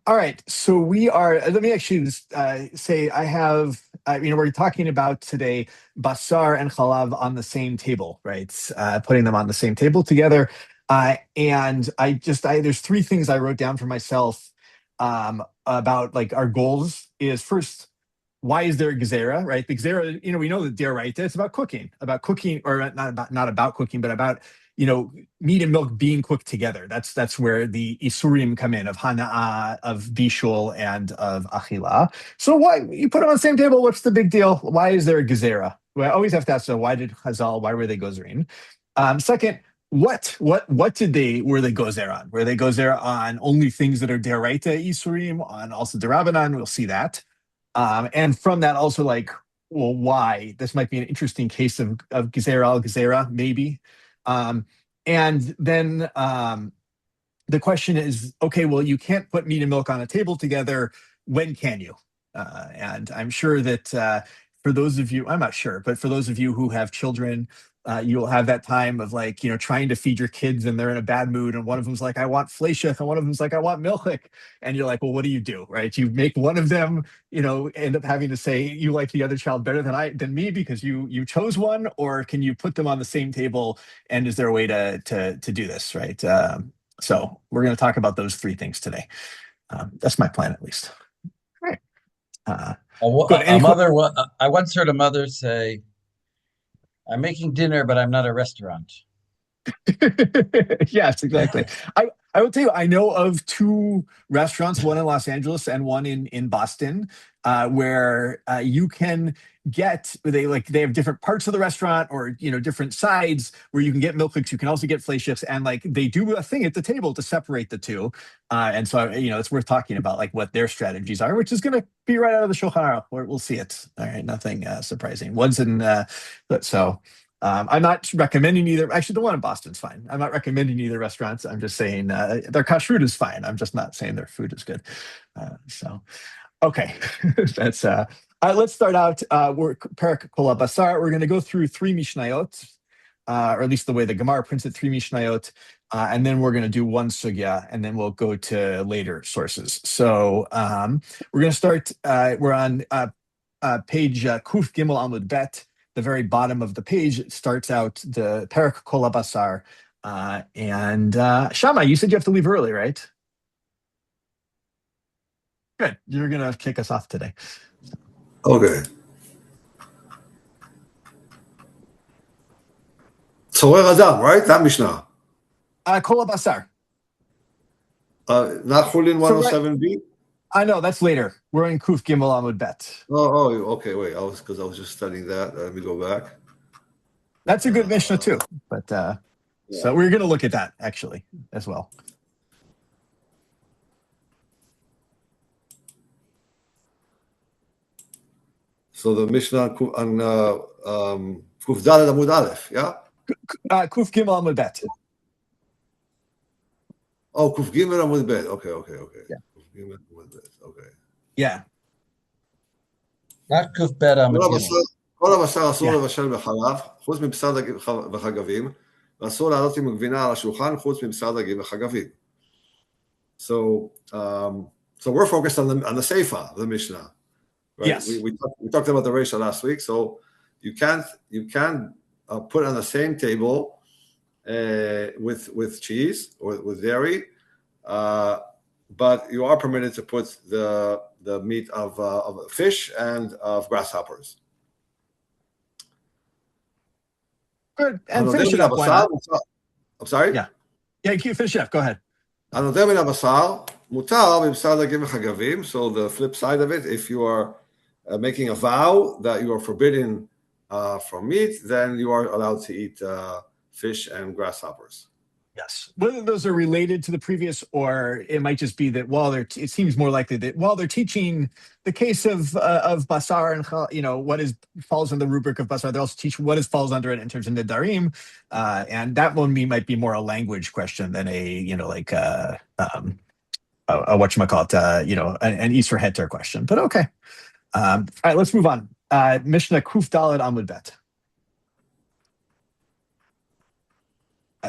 All right, so we are. Let me actually say I have. We're talking about today basar and chalav on the same table, right? Putting them on the same table together. And there's three things I wrote down for myself about like our goals. Is first, why is there a gezerah, right? The gezerah, we know the deer, right? It's about cooking, or not about cooking, but about meat and milk being cooked together. That's where the isurim come in of hana'ah, of bishul, and of achila. So why you put them on the same table? What's the big deal? Why is there a gezerah? Well, I always have to ask, so why did Chazal? Why were they gozerin? Second, what did they were they gozer on? Were they gozer on only things that are deraita isurim, on also derabanan? We'll see that. And from that, also like, well, why? This might be an interesting case of gezerah al gezerah, maybe. Um, and then the question is, okay, well, you can't put meat and milk on a table together. When can you? And I'm sure that for those of you, I'm not sure, but for those of you who have children, you'll have that time of like, trying to feed your kids and they're in a bad mood. And one of them's like, I want fleishach. And one of them's like, I want milchik. And you're like, well, what do? Right? You make one of them, end up having to say you like the other child better than me because you chose one, or can you put them on the same table? And is there a way to do this? Right. So we're going to talk about those three things today. That's my plan, at least. All right. Good. I once heard a mother say, "I'm making dinner, but I'm not a restaurant." Yes, exactly. I will tell you, I know of two restaurants, one in Los Angeles and one in Boston, where you can they have different parts of the restaurant, or different sides where you can get milkshakes. You can also get fleischiks, and like they do a thing at the table to separate the two. And so it's worth talking about like what their strategies are, which is going to be right out of the Shulchan Aruch. We'll see it. All right, nothing surprising. One's in so. I'm not recommending either. Actually, the one in Boston's fine. I'm not recommending either restaurants. I'm just saying their kashrut is fine. I'm just not saying their food is good. Okay, that's. Let's start out. We're Parak Kol Basar. We're going to go through three mishnayot, or at least the way the Gemara prints it, three mishnayot, and then we're going to do one sugya, and then we'll go to later sources. So we're going to start. We're on page Kuf Gimel Amud Bet. The very bottom of the page, it starts out the Parak Kol Basar. And Shammai, you said you have to leave early, right? Good. You're going to kick us off today. Okay. Tzorer Adam, right? That Mishnah. Kol Basar. Not Chulin 107b? I know, that's later. We're in Kuf Gimel Amud Bet. Oh, okay, wait. I was just studying that. Let me go back. That's a good Mishnah too. But so we're going to look at that actually as well. So the Mishnah on Kuf Daled Amud Aleph, yeah? Kuf Gimel Amud Bet. Oh, Kuf Gimel Amud Bet. Okay. Yeah. Kuf Gimel Amud Bet. Okay. Yeah. Not Kuf Bet Amud Gimel. כל הבשר אסור לבשל בחלב, חוץ מבשר דגים וחגבים, ואסור לעלות עם גבינה על השולחן, חוץ מבשר דגים וחגבים. So we're focused on the Seifa, the Mishnah. Right? Yes. We talked about the Reisha last week, so you can't put on the same table with cheese or with dairy, but you are permitted to put the meat of fish and of grasshoppers. Good. And finish it up. Why not? I'm sorry? Yeah, you can finish it up. Go ahead. הנוטה מן הבשר מותר בבשר דגים וחגבים. So the flip side of it, if you are making a vow that you are forbidden from meat, then you are allowed to eat fish and grasshoppers. Yes. Whether those are related to the previous, or it might just be that it seems more likely that while they're teaching the case of basar and what falls in the rubric of basar, they also teach what falls under it in terms of nedarim, and that one might be more a language question than a whatchamacallit, an Isra Heter question. But okay. All right, let's move on. Mishnah Kuf Daled Amud Bet.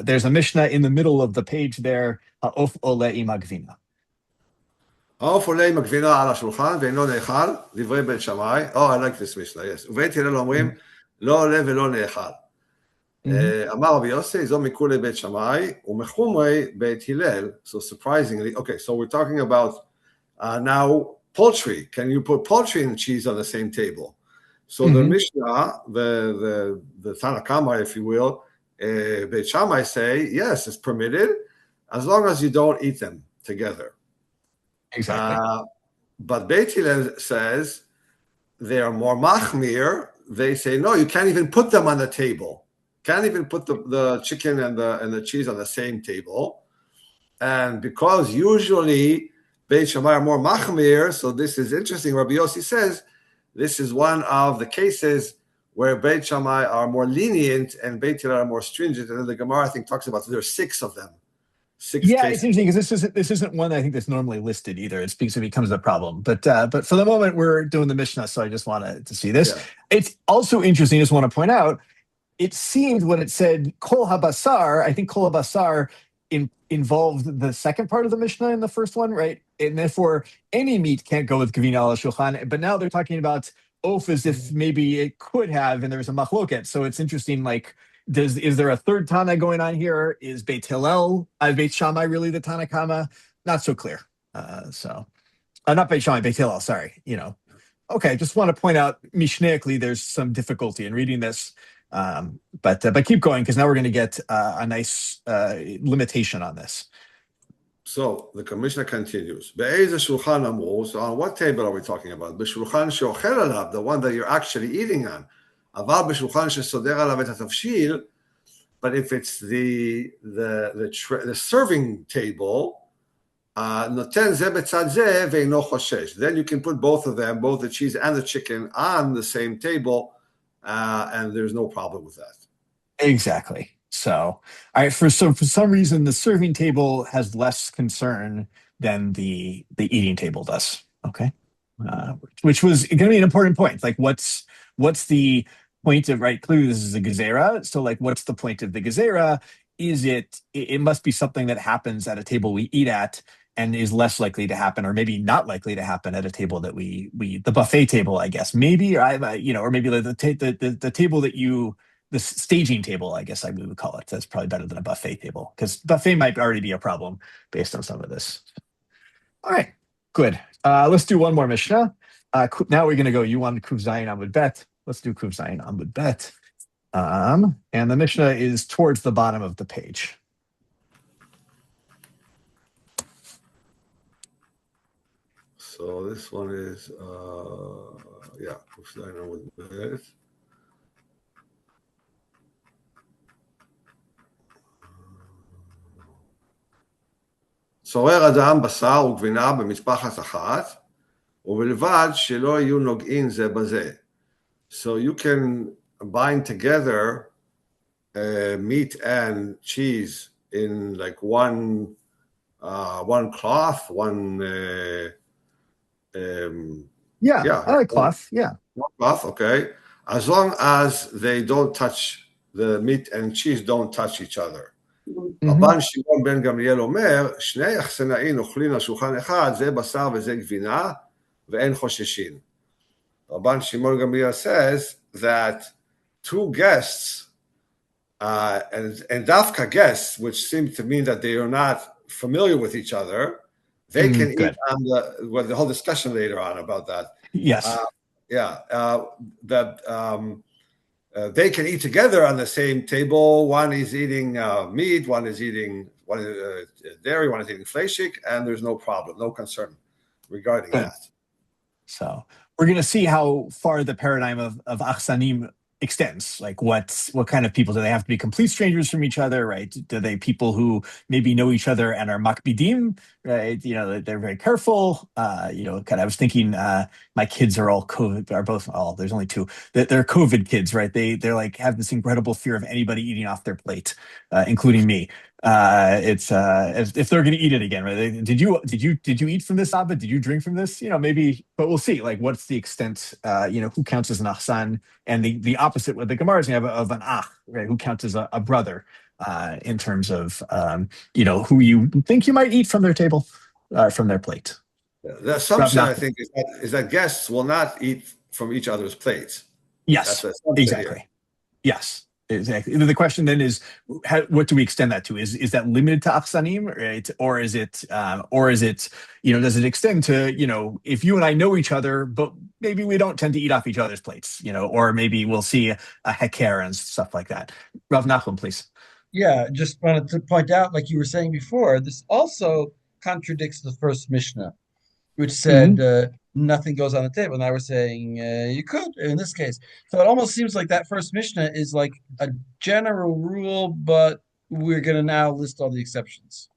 There's a Mishnah in the middle of the page there, Ha'of Ole Imagvina. העוף עולה עם הגבינה על השולחן ואינו נאכל, דברי בית שמאי. Oh, I like this Mishnah, yes. ובית הלל אומרים, לא עולה ולא נאכל. אמר רבי יוסי, זו מכולי בית שמאי, ומחומרי בית הלל. So surprisingly, okay, so we're talking about now poultry. Can you put poultry and cheese on the same table? So the Mishnah, the Tanakama, if you will, Beit Shammai say, yes, it's permitted, as long as you don't eat them together. Exactly. But Beit Hillel says they are more machmir. They say, no, you can't even put them on the table. Can't even put the chicken and the cheese on the same table. And because usually Beit Shammai are more machmir, so this is interesting. Rabbi Yossi says this is one of the cases where Beit Shammai are more lenient and Beit Hillel are more stringent. And then the Gemara, I think, talks about there are 6 of them. 6 Yeah, cases. it's interesting because this isn't one I think that's normally listed either. It becomes a problem. But for the moment, we're doing the Mishnah, so I just wanted to see this. Yeah. It's also interesting. I just want to point out, it seemed when it said kol habasar, I think kol habasar involved the second part of the Mishnah in the first one, right? And therefore, any meat can't go with gavina al shulchan. But now they're talking about oaf as if maybe it could have, and there's a machloket. So it's interesting, like, is there a third Tana going on here? Is Beit Hillel, Beit Shammai really the Tanakama? Not so clear. Not Beit Shammai, Beit Hillel, sorry. Okay, just want to point out, Mishnaically, there's some difficulty in reading this. But keep going, because now we're going to get a nice limitation on this. So the commissioner continues. So on what table are we talking about? The one that you're actually eating on. But if it's the serving table, then you can put both of them, both the cheese and the chicken, on the same table, and there's no problem with that. Exactly. So, all right. For some reason, the serving table has less concern than the eating table does. Okay, which was going to be an important point. Like, what's the point of, right? Clearly, this is a gezerah. So, like, what's the point of the gezerah? Is it must be something that happens at a table we eat at, and is less likely to happen, or maybe not likely to happen at a table that the buffet table, I guess, maybe, or or maybe the table that the staging table, I guess we would call it. That's probably better than a buffet table, because buffet might already be a problem based on some of this. All right, good. Let's do one more Mishnah. Now we're going to go. You wanted Kuv Zayin Amud Bet. Let's do Kuv Zayin Amud Bet. And the Mishnah is towards the bottom of the page. So this one is, Kuv Zayin Amud Bet. צורר אדם בשר וגבינה במשפחת אחת, ובלבד שלא יהיו נוגעים זה בזה. So you can bind together meat and cheese in like one cloth, one cloth, yeah. One cloth, okay. As long as they don't touch, the meat and cheese don't touch each other. רבן שמעון בן גמליאל אומר, שני יחסנאים אוכלים על שולחן אחד, זה בשר וזה גבינה, ואין חוששים. Rabban Shimon Gamliel says that 2 guests, and dafka guests, which seems to mean that they are not familiar with each other, they can eat on the whole discussion later on about that. Yes. They can eat together on the same table. One is eating meat, one is eating dairy, one is eating fleshik, and there's no problem, no concern regarding that. So we're going to see how far the paradigm of achsanim extends. Like, what kind of people do they have to be? Complete strangers from each other, right? Do they people who maybe know each other and are makbidim, right? They're very careful. I was thinking, my kids are there's only 2. They're COVID kids, right? They're like have this incredible fear of anybody eating off their plate, including me. It's if they're going to eat it again, right? Did you eat from this, Abba? Did you drink from this? Maybe, but we'll see. Like, what's the extent? Who counts as an achsan, and the opposite with the Gemara is going to have of an ach, right? Who counts as a brother, in terms of who you think you might eat from their table, from their plate. The Rav assumption, I Nachman. think, is that guests will not eat from each other's plates. That's Yes, the assumption here. exactly. Yes, exactly. The question then is, what do we extend that to? Is that limited to Achsanim, right? Or is it, does it extend to, if you and I know each other, but maybe we don't tend to eat off each other's plates, or maybe we'll see a heker and stuff like that. Rav Nachum, please. Yeah, just wanted to point out, like you were saying before, this also contradicts the first Mishnah, which said Mhm. nothing goes on the table. And I was saying you could in this case. So it almost seems like that first Mishnah is like a general rule, but we're going to now list all the exceptions.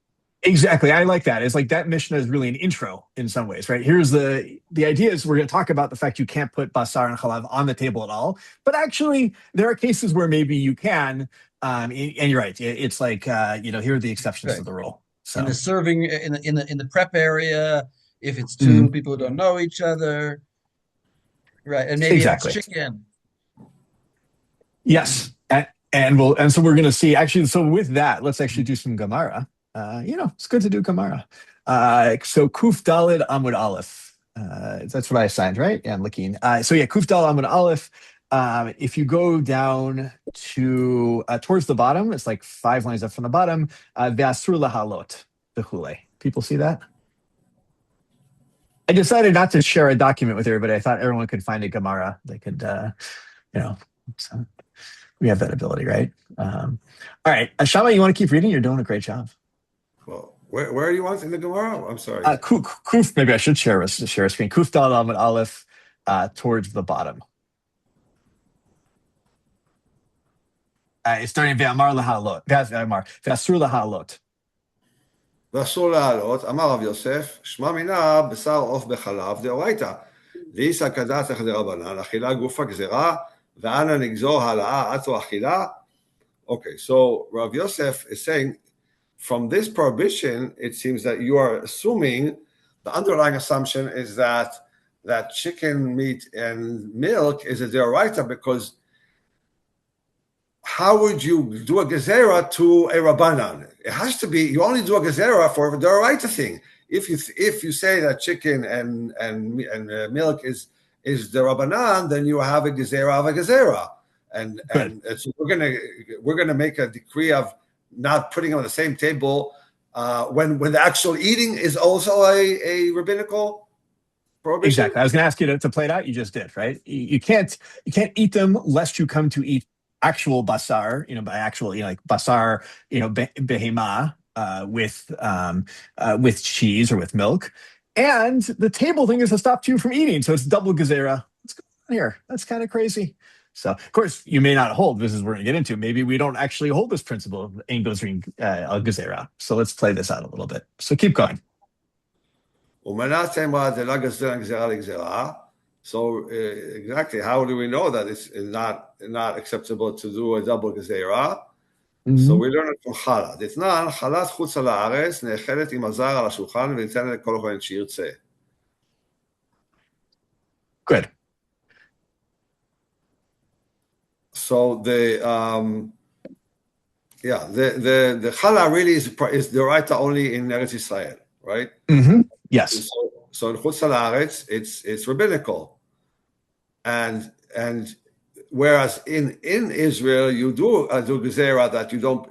Exactly. I like that. It's like that Mishnah is really an intro in some ways, right? Here's the idea is we're going to talk about the fact you can't put basar and chalav on the table at all, but actually there are cases where maybe you can. And you're right. It's like here are the exceptions to Right. the rule. In the So serving, in the prep area, if it's two mhm. people who don't know each other, right? And maybe if it's Exactly. chicken, Yes. And so we're going to see actually. So with that, let's actually do some Gemara. It's good to do Gemara. So Kuf Dalid Amud Aleph. That's what I assigned, right? Yeah, I'm looking. So yeah, Kuf Dalid Amud Aleph. If you go down to towards the bottom, it's like 5 lines up from the bottom. Ve'asur lahalot bechule. People see that? I decided not to share a document with everybody. I thought everyone could find a Gemara. They could, so we have that ability, right? All right. Shama, you want to keep reading? You're doing a great job. Well, where are you wanting the Gemara? I'm sorry. Kuf, maybe I should share a screen. Kuf Dal Amud Aleph towards the bottom. It's starting Ve'amar lahalot. Ve'asur lahalot. ואסור להעלות, אמר רב יוסף, שמע מינה בשר עוף בחלב דאורייתא. דאיסא כדתך דרבנן, אכילה גופה גזירה, ואנה נגזור העלאה עד אכילה. Okay, so Rav Yosef is saying, from this prohibition, it seems that you are assuming, the underlying assumption is that chicken meat and milk is a deoraita, because how would you do a gezerah to a rabbanan? It has to be, you only do a gezerah for the deoraita thing. If you say that chicken and milk is the rabbanan, then you have a gezerah of a gezerah. And so we're gonna make a decree of not putting them on the same table when the actual eating is also a rabbinical prohibition. Exactly. I was going to ask you to play it out. You just did, right? You can't eat them lest you come to eat actual basar. By actual, like basar, behema with cheese or with milk. And the table thing is to stop you from eating, so it's double gezerah. What's going on here? That's kind of crazy. So, of course, you may not hold. This is what we're going to get into. Maybe we don't actually hold this principle of ein gozrin al gezerah. So let's play this out a little bit. So keep going. So exactly, how do we know that it's not acceptable to do a double gezerah? So we learn it from חלה. דתנן, חלת חוץ על הארץ, נאכלת עם הזר על השולחן וניתנת לכל כהן שירצה. Good. So the challah really is the right only in Eretz Israel, right? Mm-hmm. Yes. So in Chutz La'aretz, it's rabbinical, and whereas in Israel you do gezerah that you don't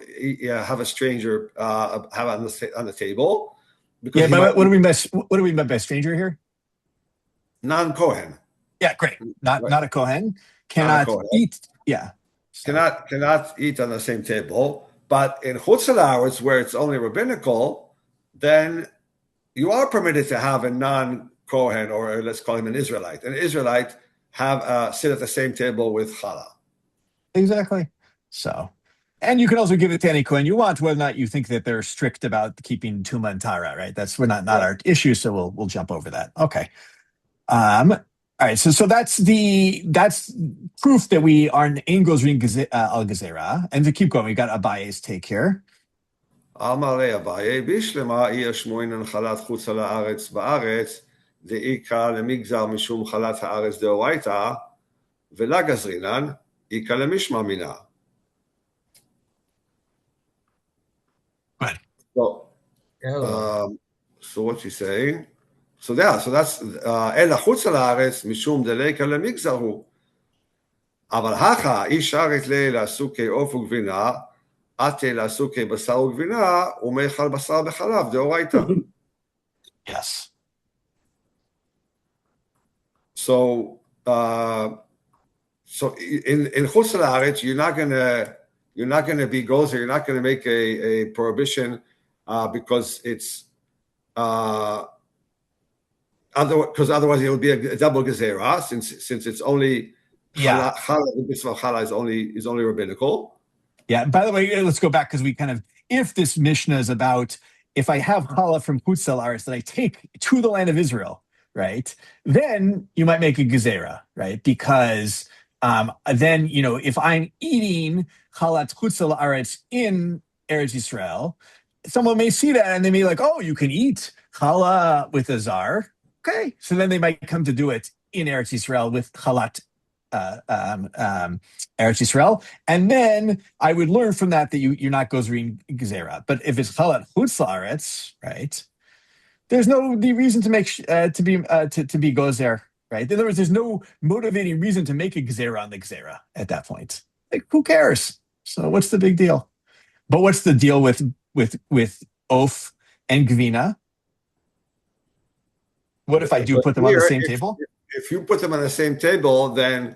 have a stranger have on the table. Because but what do we mean by stranger here? Non-Kohen. Yeah, great. Not a Kohen. Cannot eat. Yeah. So. Cannot eat on the same table. But in Chutz La'aretz, where it's only rabbinical, then you are permitted to have a non-Kohen, or let's call him an Israelite. An Israelite have sit at the same table with challah. Exactly. So, and you can also give it to any Kohen you want, whether or not you think that they're strict about keeping Tuma and Tara, right? That's not our issue, so we'll jump over that. Okay. All right, so that's proof that we are an ein gozrin al gezerah. And to keep going, we got Abaye's take here. אמר לי אביי, בשלמה אי השמועין הנחלת חוץ על הארץ בארץ, דאיכא למגזר משום חלת הארץ דאורייתא, ולה גזרינן, איכא למשמע מינה. So what's he saying? So that's אלא חוץ לארץ משום דליקה למגזר הוא. אבל הכא איש הארץ לעסוקי עוף וגבינה, עתה לעסוקי בשר וגבינה, ומאכל בשר בחלב, דאורייתא. Yes. So in חוץ לארץ, you're not gonna be gozer, you're not gonna make a prohibition because it's otherwise it would be a double gezerah since it's only the mitzvah of challah is only rabbinical. Yeah. By the way, let's go back because if this Mishnah is about if I have challah from Chutz La'aretz that I take to the land of Israel, right? Then you might make a gezerah, right? Because then if I'm eating chalat Chutz La'aretz in Eretz Yisrael, someone may see that and they may be like, oh, you can eat challah with a zar. Okay, so then they might come to do it in Eretz Yisrael with chalat Eretz Yisrael, and then I would learn from that you're not gozering gezerah. But if it's chalat chutz la'aretz, right? There's no reason to make to be gozer, right? In other words, there's no motivating reason to make a gezerah on the gezerah at that point. Like, who cares? So what's the big deal? But what's the deal with oaf and gvina? What if I do put them on the same table? If you put them on the same table, then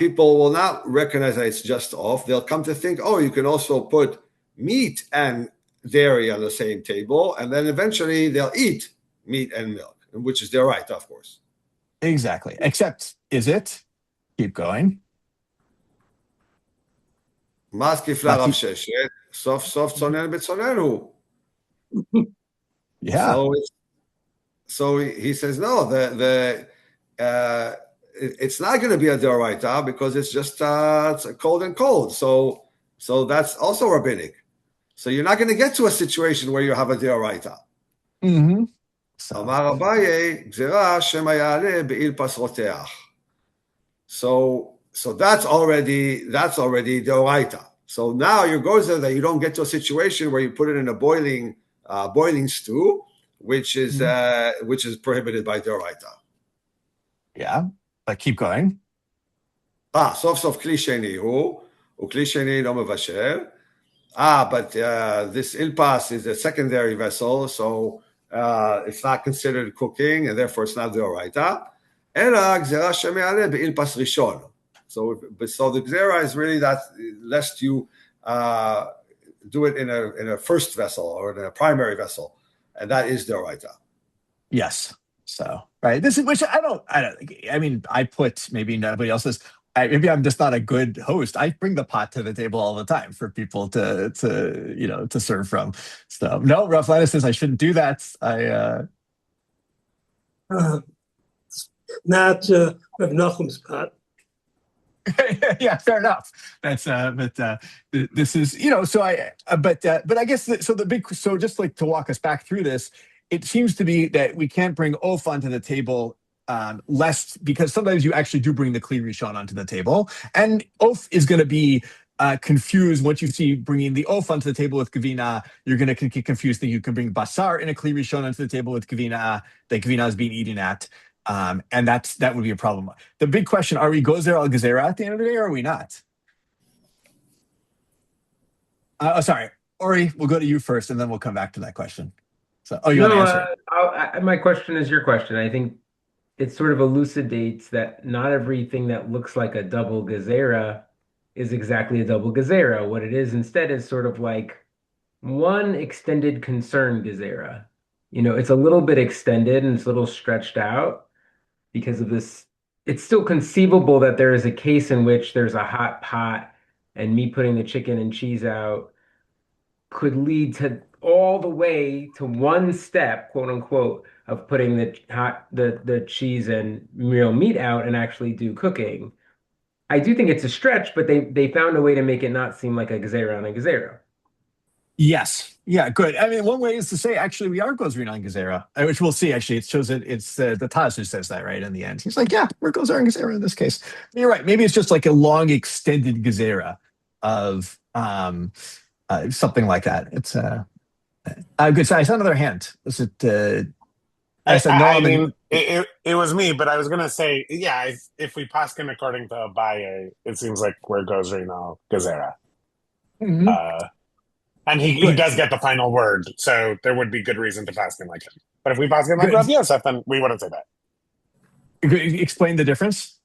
people will not recognize that it's just off. They'll come to think, oh, you can also put meat and dairy on the same table, and then eventually they'll eat meat and milk, which is their right, of course. Exactly. Except, is it? Keep going. מה כפלה רב ששת? סוף סוף צונן בצונן הוא. Yeah. So he says, no, it's not going to be a deoraita because it's just it's cold and cold. So that's also rabbinic. So you're not going to get to a situation where you have a deoraita. Mm-hmm. אמר אביי, גזירה שמא יעלה בעיל פס רותח. So that's already deoraita. So now your gozer that you don't get to a situation where you put it in a boiling stew, which is prohibited by deoraita. Yeah, but keep going. סוף סוף כלי שני הוא, וכלי שני לא מבשל. But this ilpas is a secondary vessel, so it's not considered cooking, and therefore it's not deoraita. אלא גזירה שמעלה באילפס ראשון. So the gzera is really that lest you do it in a first vessel or in a primary vessel, and that is deoraita. Yes. So right, this is which I don't. I mean, I put maybe nobody else does. Maybe I'm just not a good host. I bring the pot to the table all the time for people to serve from. So no, Rav Lana says I shouldn't do that. Not Rav Nachum's pot. Yeah, fair enough. That's but this is so but I guess so just like to walk us back through this, it seems to be that we can't bring oaf onto the table lest because sometimes you actually do bring the kli rishon onto the table, and oaf is going to be confused once you see bringing the oaf onto the table with gavina. You're going to get confused that you can bring basar in a kli rishon onto the table with gavina that gavina is being eaten at. And that would be a problem. The big question, are we gozer al gezerah at the end of the day, or are we not? Sorry, Ori, we'll go to you first, and then we'll come back to that question. So, you want to answer? My question is your question. I think it sort of elucidates that not everything that looks like a double gezerah is exactly a double gezerah. What it is instead is sort of like one extended concern gezerah. It's a little bit extended and it's a little stretched out. Because of this, it's still conceivable that there is a case in which there's a hot pot and me putting the chicken and cheese out could lead to all the way to one step, quote unquote, of putting the cheese and real meat out and actually do cooking. I do think it's a stretch, but they found a way to make it not seem like a gezerah on a gezerah. Yes. Yeah, good. I mean, one way is to say, actually, we are gozering on gezerah, which we'll see, actually. It shows that it's the Taz who says that, right, in the end. He's like, yeah, we're gozering on gezerah in this case. You're right. Maybe it's just like a long, extended gezerah of something like that. It's good. So I saw another hand. Was it I said I Noam, mean, and it was me, but I was gonna say, yeah, if we paskin according to Abaye, it seems like we're Gozri now Gezerah. Mhm. Uh, and he Good, does get the final word, so there would be good reason to paskin like him. But if we paskin like good. Rav Yosef, then we wouldn't say that. Explain the difference.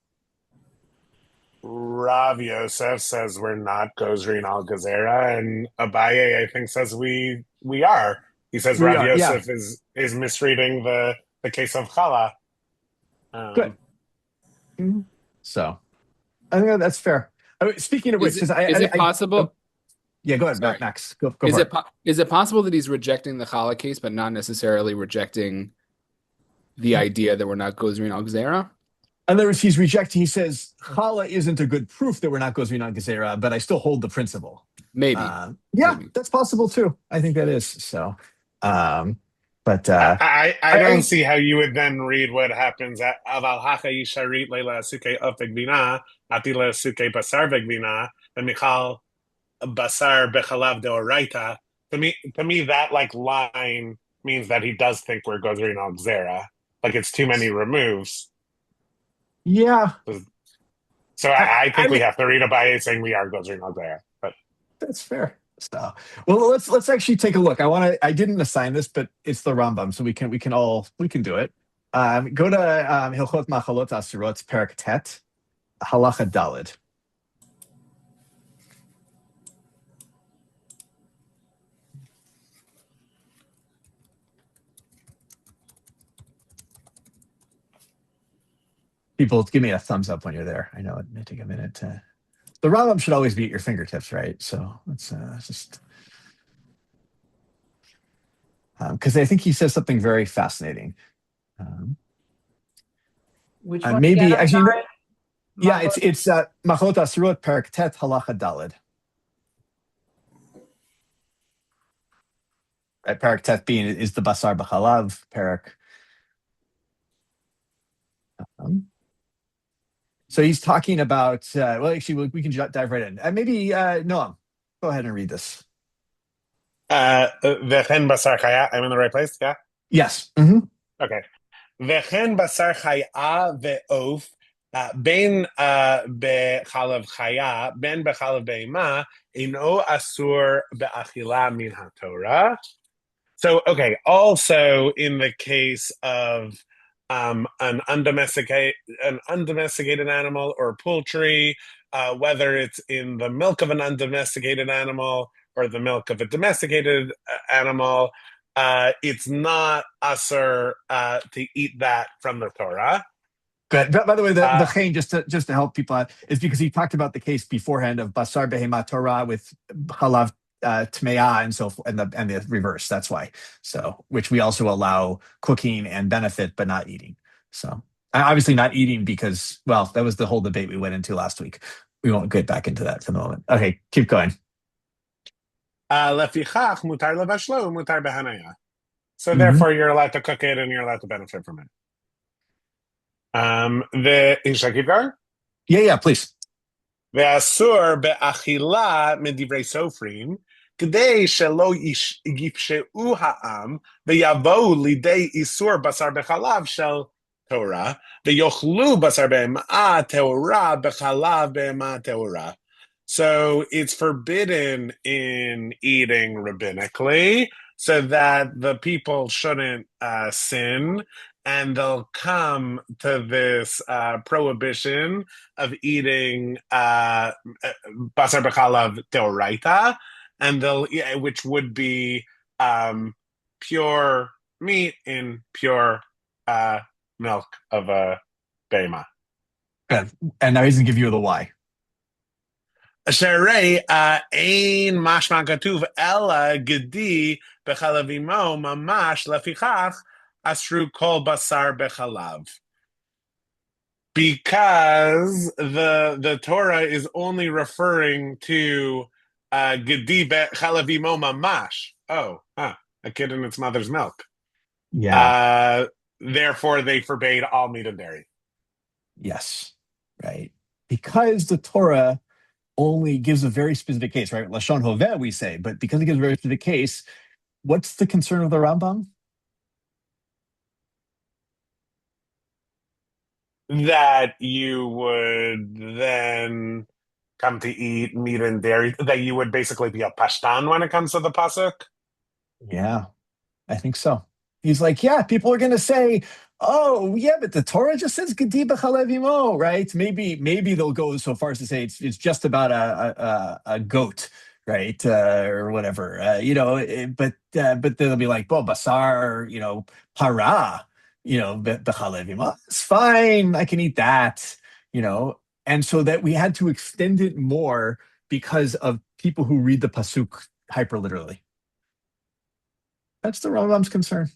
Rav Yosef says we're not Gozri al Gezerah, and Abaye, I think, says we are. He says We Rav are, yeah. Yosef is misreading the case of Chala. Good. Mhm. So I think that's fair. Speaking of which, because Is it oh, possible? yeah, go ahead, Sorry. Max. Go for it. Is it possible that he's rejecting the Chala case, but not necessarily rejecting the idea that we're not Gozrin al Gezerah? In other words, he's rejecting. He says challah isn't a good proof that we're not gozrin on gezerah, but I still hold the principle. Maybe. Yeah, Maybe. that's possible too. I think that is so. But I don't see how you would then read what happens at Aval Hacha Yisharit Leila Suke Ofek Bina, Atila Suke Basar Vegvina, and Michal Basar Bechalav Deoraita. To me, that like line means that he does think we're Gozrin al Gzera. Like it's too many removes. yeah, So I I think we mean have to read Abaye saying we are Gozrin al Gzera. But that's fair. So, well, let's actually take a look. I didn't assign this, but it's the Rambam, so we can do it. Go to Hilchot Machalot Asirot Perak Tet Halacha Dalid. People, give me a thumbs up when you're there. I know it may take a minute to. The Rambam should always be at your fingertips, right? So let's just because I think he says something very fascinating. Which one Maybe again? I'm actually, sorry. yeah, it's Machot Asirot Perak Tet Halacha Dalid. Right, Perak Tet being is the Basar B'Chalav Perak. So he's talking about. Well, actually, we can dive right in. Maybe Noam, go ahead and read this. Vechen Basar Chaya. I'm in the right place. Yeah. Yes. Mm-hmm. Okay. Vechen Basar Chaya ve'of. Ben bechalav chaya, ben bechalav be'ima, ino asur be'achila min haTorah. So, okay, also in the case of an undomesticated animal or poultry, whether it's in the milk of an undomesticated animal or the milk of a domesticated animal, it's not asur to eat that from the Torah. Good. By the way, the chain, just to help people out, is because he talked about the case beforehand of basar behema Torah with halav tmeah and so and the reverse. That's why. So, which we also allow cooking and benefit, but not eating. So, obviously not eating because, well, that was the whole debate we went into last week. We won't get back into that for the moment. Okay, keep going. Lefichach mutar levashlo mutar behanaya. So Mhm. therefore, you're allowed to cook it and you're allowed to benefit from it. Should I keep going? Yeah, please. ואסור באכילה מדברי סופרים, כדי שלא יפשעו העם ויבואו לידי איסור בשר בחלב של תורה, ויאכלו בשר בהמה טהורה בחלב בהמה טהורה. So it's forbidden in eating rabbinically so that the people shouldn't sin, and they'll come to this prohibition of eating basar b'chalav deoraita, and which would be pure meat in pure milk of a behema. Good. And now he's gonna give you the why. שהרי אין משמע כתוב אלא גדי בחלב אמו ממש לפיכך אסרו כל בשר בחלב. Because the Torah is only referring to gedi bechalav imo mamash. A kid in its mother's milk. Yeah. Therefore, they forbade all meat and dairy. Yes. Right. Because the Torah only gives a very specific case, right? Lashon hoveh, we say, but because it gives a very specific case, what's the concern of the Rambam? that you would then come to eat meat and dairy, that you would basically be a pashtan when it comes to the pasuk? Yeah, I think so. He's like, yeah, people are going to say, oh, yeah, but the Torah just says "Gedi b'chalev imo," right? Maybe they'll go so far as to say it's just about a goat, right, or whatever, but they'll be like, well, basar, para, b'chalev imo. It's fine, I can eat that, and so that we had to extend it more because of people who read the pasuk hyperliterally. That's the Rambam's concern.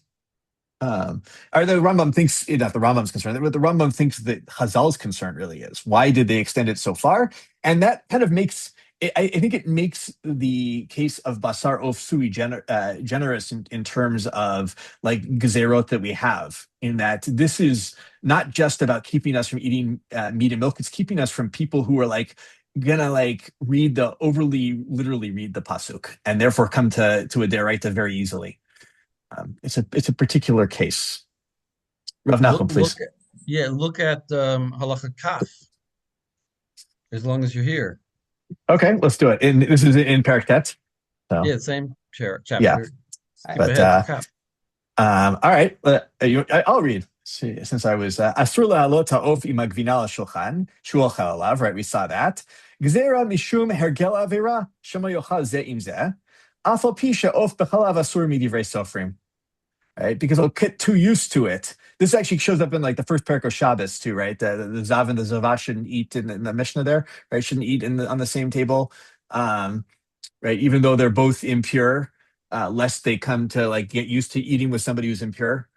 Or the Rambam thinks, not the Rambam's concern, but the Rambam thinks that Chazal's concern really is. Why did they extend it so far? And that kind of makes, I think it makes the case of Basar Of Sui generous in terms of like Gezerot that we have, in that this is not just about keeping us from eating meat and milk, it's keeping us from people who are like, gonna like literally read the pasuk and therefore come to a deraita very easily. It's a particular case. Rav Nachum, please. Look at halacha kaf. As long as you're here. Okay, let's do it. And this is in Perek Tet. So. Yeah, same chapter. Yeah, Skip but ahead to kaf. all right. I'll read. Since I was asur la'alot ha'of im hagvina al shulchan shu ochel alav. Right, we saw that. Gzera mishum hergel avera shema yochal ze im zeh. Af al pi she'of b'chalav asur midivrei sofrim. Right, because I'll get too used to it. This actually shows up in like the first parak of Shabbos too, right? The Zav and the Zavah shouldn't eat in the Mishnah there, right? Shouldn't eat on the same table, right? Even though they're both impure, lest they come to like get used to eating with somebody who's impure.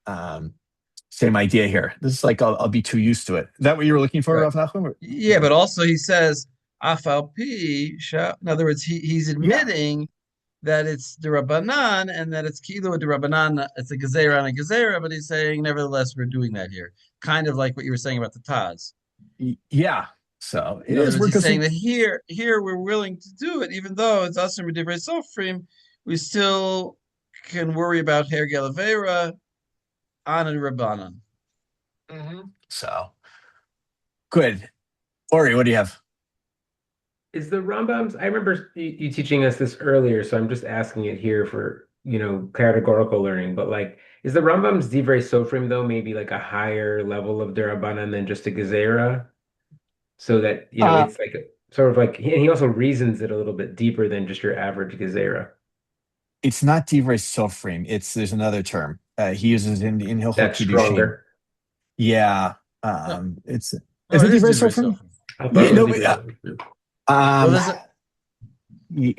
Same idea here. This is like I'll be too used to it. Is that what you were looking for, Rav Nachum? Yeah, but also he says afal pi. In other words, he's admitting that it's the Rabbanan and that it's kilo the Rabbanan, it's a gezerah and a gezerah, but he's saying, nevertheless, we're doing that here. Kind of like what you were saying about the Taz. Yeah. So in other words, he's saying that here we're willing to do it, even though it's asur midivrei sofrim, we still can worry about her gelavera on a Rabbanan. So good. Ori, what do you have? Is the Rambam's, I remember you teaching us this earlier, so I'm just asking it here for, categorical learning, but like, is the Rambam's Divrei Sofrim though maybe like a higher level of Derabanan than just a Gezerah? So that, it's like sort of like, and he also reasons it a little bit deeper than just your average Gezerah. It's not Divrei Sofrim, there's another term. He uses in Hilchot That's Kiddushin. stronger. Yeah. Is it Divrei Sofrim?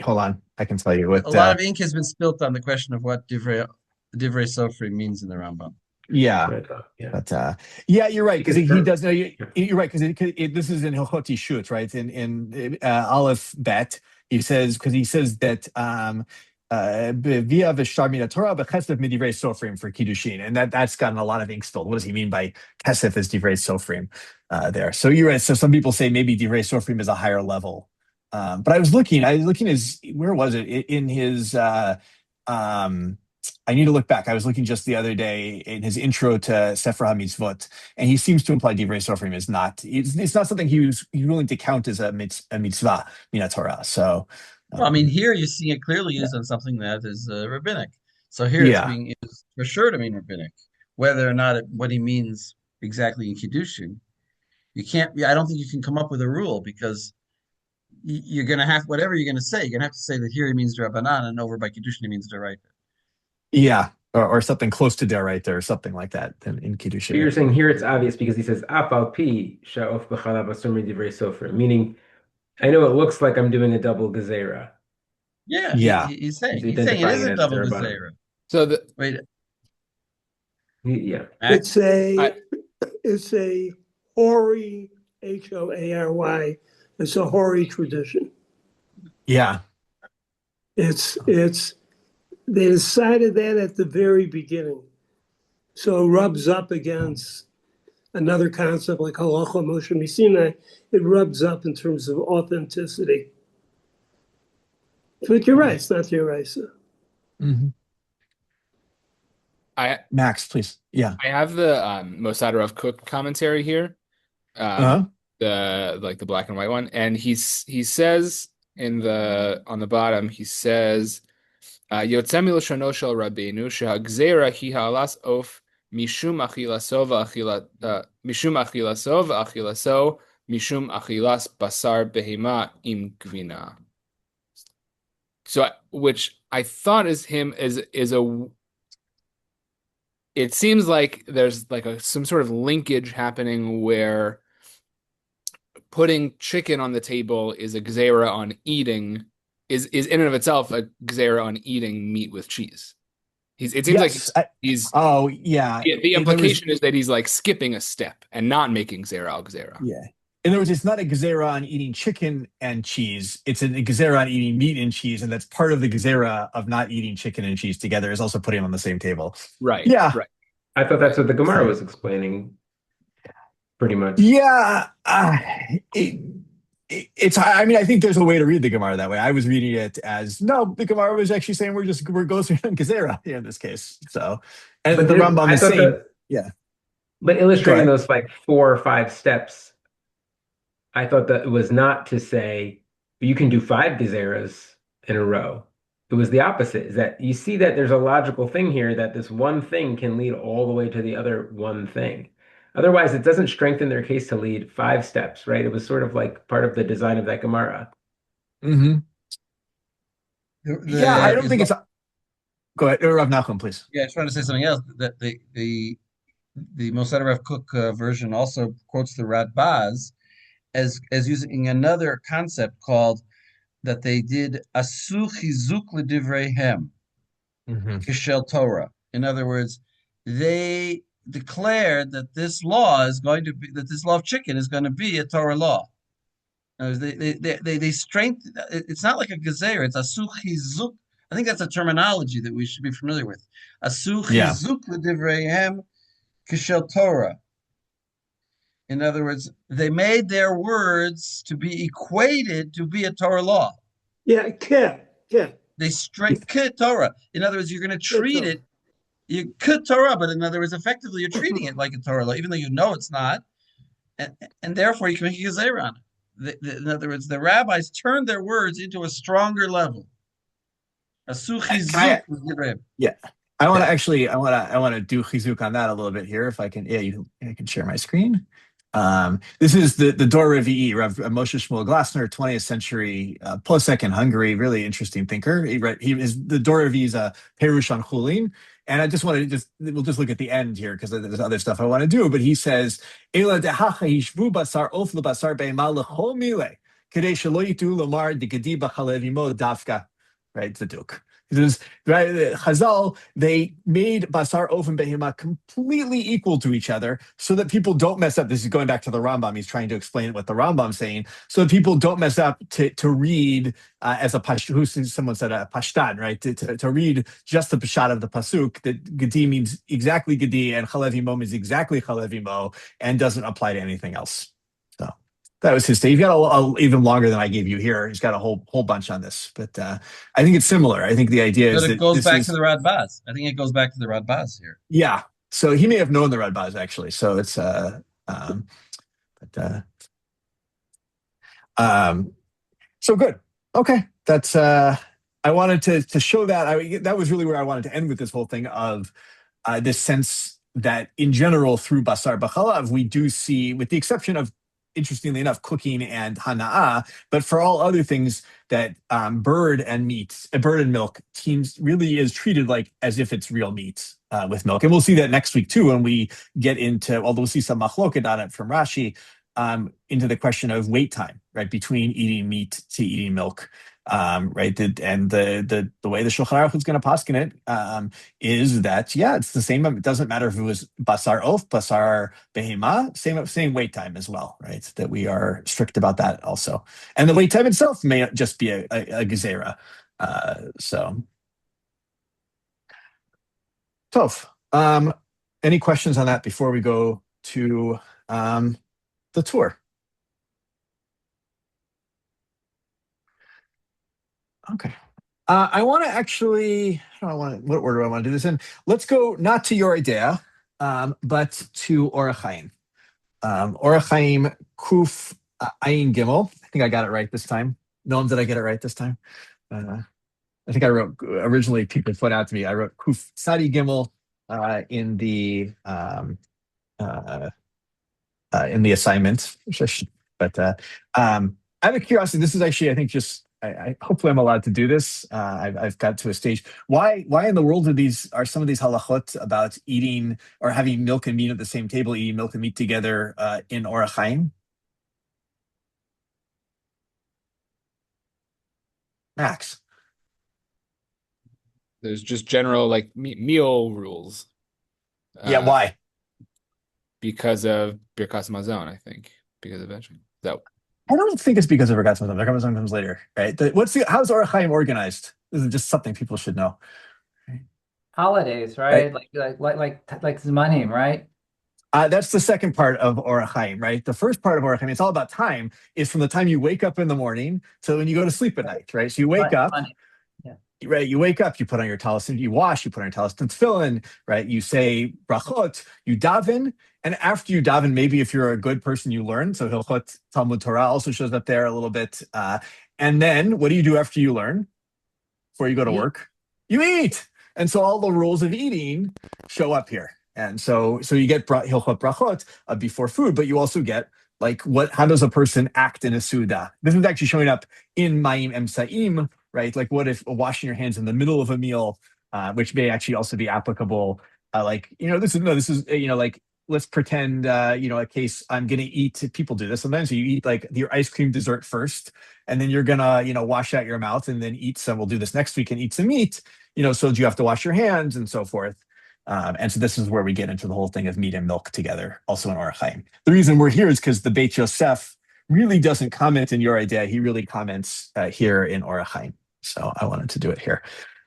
Hold on, I can tell you what. A lot of ink has been spilt on the question of what divrei sofrim means in the Rambam. Yeah, but you're right, because he does know. You're right, because this is in Hilchot Shut, right? In Aleph Bet, he says that via v'shar min Torah b'chesef midivrei sofrim for kiddushin, and that's gotten a lot of ink spilled. What does he mean by kesef as divrei sofrim there? So you're right. So some people say maybe divrei sofrim is a higher level. But I was looking where was it? In his, I need to look back. I was looking just the other day in his intro to Sefer HaMitzvot, and he seems to imply Divrei Sofrim is not, it's not something he's willing to count as a mitzvah, min Torah. So, here you see it clearly used on something that is rabbinic. So here it's being used for sure to mean rabbinic, whether or not what he means exactly in Kiddushin. I don't think you can come up with a rule, because you're going to have, whatever you're going to say, you're going to have to say that here he means Rabbanan and over by Kiddushin he means Deraita. Yeah, or something close to Deraita or something like that in Kiddushin. You're saying here it's obvious because he says, Afal pi sha'of b'chalav asur midivrei sofrim, meaning I know it looks like I'm doing a double gezerah. Yeah. He's saying it is a double gezerah. So wait. Yeah. It's a hoary, Hoary. It's a hoary tradition. Yeah. They decided that at the very beginning. So it rubs up against another concept like halacha Moshe Misinai. It rubs up in terms of authenticity. But you're right, it's not the Yoraisa. Mm-hmm. Max, please. Yeah. I have the Mossad Rav Kook commentary here, Uh-huh. the black and white one, and he says on the bottom he says Yotzeh milashono shel Rabbeinu shehagzera hi ha'alas of mishum achilaso v'achilaso mishum achilas basar behema im gvina. So, which I thought is a. It seems like there's like some sort of linkage happening where putting chicken on the table is a gzera on eating is in and of itself a gzera on eating meat with cheese. It seems like he's oh yeah. The implication is that he's like skipping a step and not making gzera al gzera. Yeah. In other words, it's not a gezerah on eating chicken and cheese. It's a gezerah on eating meat and cheese, and that's part of the gezerah of not eating chicken and cheese together is also putting them on the same table. Right. Yeah. Right. I thought that's what the Gemara was explaining, pretty much. Yeah. It's. I mean, I think there's a way to read the Gemara that way. I was reading it as no. The Gemara was actually saying we're going through gezerah here in this case. So, and but the Rambam is saying, yeah. But illustrating those like 4 or 5 steps. I thought that it was not to say you can do 5 gezeras in a row. It was the opposite, is that you see that there's a logical thing here that this one thing can lead all the way to the other one thing. Otherwise, it doesn't strengthen their case to lead 5 steps, right? It was sort of like part of the design of that Gemara. Mm-hmm. Yeah, I don't think it's... Go ahead, Rav Nachum, please. Yeah, I was trying to say something else. That the Mossad Rav Kook version also quotes the Radbaz as using another concept called that they did asu chizuk l'divreihem kishel Torah. In other words, they declared that this law of chicken is going to be a Torah law. They strengthen. It's not like a gezer. It's asu chizuk. I think that's a terminology that we should be familiar with. Asu chizuk l'divreihem kishel Torah. In other words, they made their words to be equated to be a Torah law. Yeah. They straight Torah. In other words, you're going to treat it, you could Torah, but in other words, effectively, you're treating it like a Torah law, even though you know it's not, and therefore you can make a gezer on it. In other words, the rabbis turned their words into a stronger level. Yeah. I want to do chizuk on that a little bit here, if I can. Yeah, I can share my screen. This is the Dor Revi'i, Rav Moshe Shmuel Glasner, 20th century Posek in Hungary, really interesting thinker. The Dor Revi'i is a Perush on Chulin, and I just want to we'll just look at the end here because there's other stuff I want to do. But he says, "Ela dehacha hishvu basar of lebasar be'emal lechol mile kedei shelo yitu lomar digadi b'chalev imo dafka." Right, Zaduk. Right, Chazal, they made basar ofen behema completely equal to each other so that people don't mess up. This is going back to the Rambam. He's trying to explain what the Rambam's saying, so that people don't mess up to read as a pashtus. Someone said a pashtan, right? To read just the pashat of the pasuk that gedi means exactly gedi and chalev imo means exactly chalev imo and doesn't apply to anything else. So that was his thing. He's got even longer than I gave you here. He's got a whole bunch on this, but I think it's similar. I think the idea is that it goes back to the Radbaz. I think it goes back to the Radbaz here. Yeah. So he may have known the Radbaz actually. So it's so good. Okay. That's I wanted to show that. That was really where I wanted to end with this whole thing of this sense that in general through Basar B'chalav we do see, with the exception of, interestingly enough, cooking and hana'ah, but for all other things that bird and milk really is treated like as if it's real meat with milk. And we'll see that next week too when we get into, although we'll see some machloket on it from Rashi, into the question of wait time, right, between eating meat to eating milk. Right, and the way the Shulchan Aruch is going to paskin it is that it's the same. It doesn't matter if it was basar of, basar behema, same wait time as well, right? That we are strict about that also, and the wait time itself may just be a gezerah. So, Tov. Any questions on that before we go to the tour? Okay. I want to actually, I want to, what order do I want to do this in? Let's go not to Yoreh Deah, but to Orach Chaim. Orach Chaim Kuf Ayin Gimel. I think I got it right this time. Noam, did I get it right this time? Uh, I think I wrote originally. People put out to me. I wrote Kuf Sadi Gimel uh, in the assignment. But I have a curiosity. This is actually, I think, just hopefully I'm allowed to do this. I've got to a stage. Why in the world are some of these halachot about eating or having milk and meat at the same table, eating milk and meat together in Orach Chaim? Max. There's just general like meal rules. Yeah, why? Because of Birkas Mazon, I think. Because of that. I don't think it's because of Birkas Mazon. Birkas Mazon comes later, right? How's Orach Chaim organized? This is just something people should know. Holidays, right? Like Zmanim, right? That's the second part of Orach Chaim, right? The first part of Orach Chaim, it's all about time, is from the time you wake up in the morning to when you go to sleep at night, right? So you wake up, yeah. Right? You wake up, you put on your talis, you wash, you put on your talis and tefillin, right? You say brachot, you daven, and after you daven, maybe if you're a good person, you learn. So Hilchot Talmud Torah also shows up there a little bit. And then what do you do after you learn? Before you go to work? You eat. And so all the rules of eating show up here. And so you get Hilchot Brachot before food, but you also get like how does a person act in a Suda? This is actually showing up in Mayim Emsaim, right? Like what if washing your hands in the middle of a meal, which may actually also be applicable. This is like, let's pretend, a case I'm going to eat, people do this sometimes. So you eat like your ice cream dessert first, and then you're going to, wash out your mouth and then eat some, we'll do this next week and eat some meat, so do you have to wash your hands and so forth. And so this is where we get into the whole thing of meat and milk together, also in Orach Chaim. The reason we're here is because the Beit Yosef really doesn't comment in Yoreh Deah. He really comments here in Orach Chaim. So I wanted to do it here.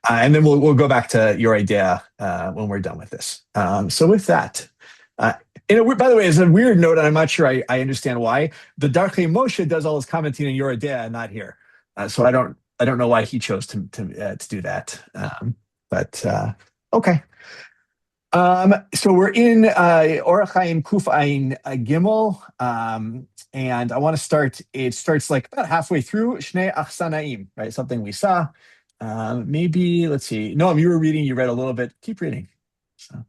And then we'll go back to Yoreh Deah when we're done with this. So with that, by the way, as a weird note, and I'm not sure I understand why, the Darchei Moshe does all his commenting in Yoreh Deah, not here. So I don't know why he chose to do that. But okay. So we're in Orach Chaim Kuf Ayin Gimel, and I want to start. It starts like about halfway through Shnei Achsanaim, right? Something we saw. Maybe let's see. Noam, you were reading. You read a little bit. Keep reading. So.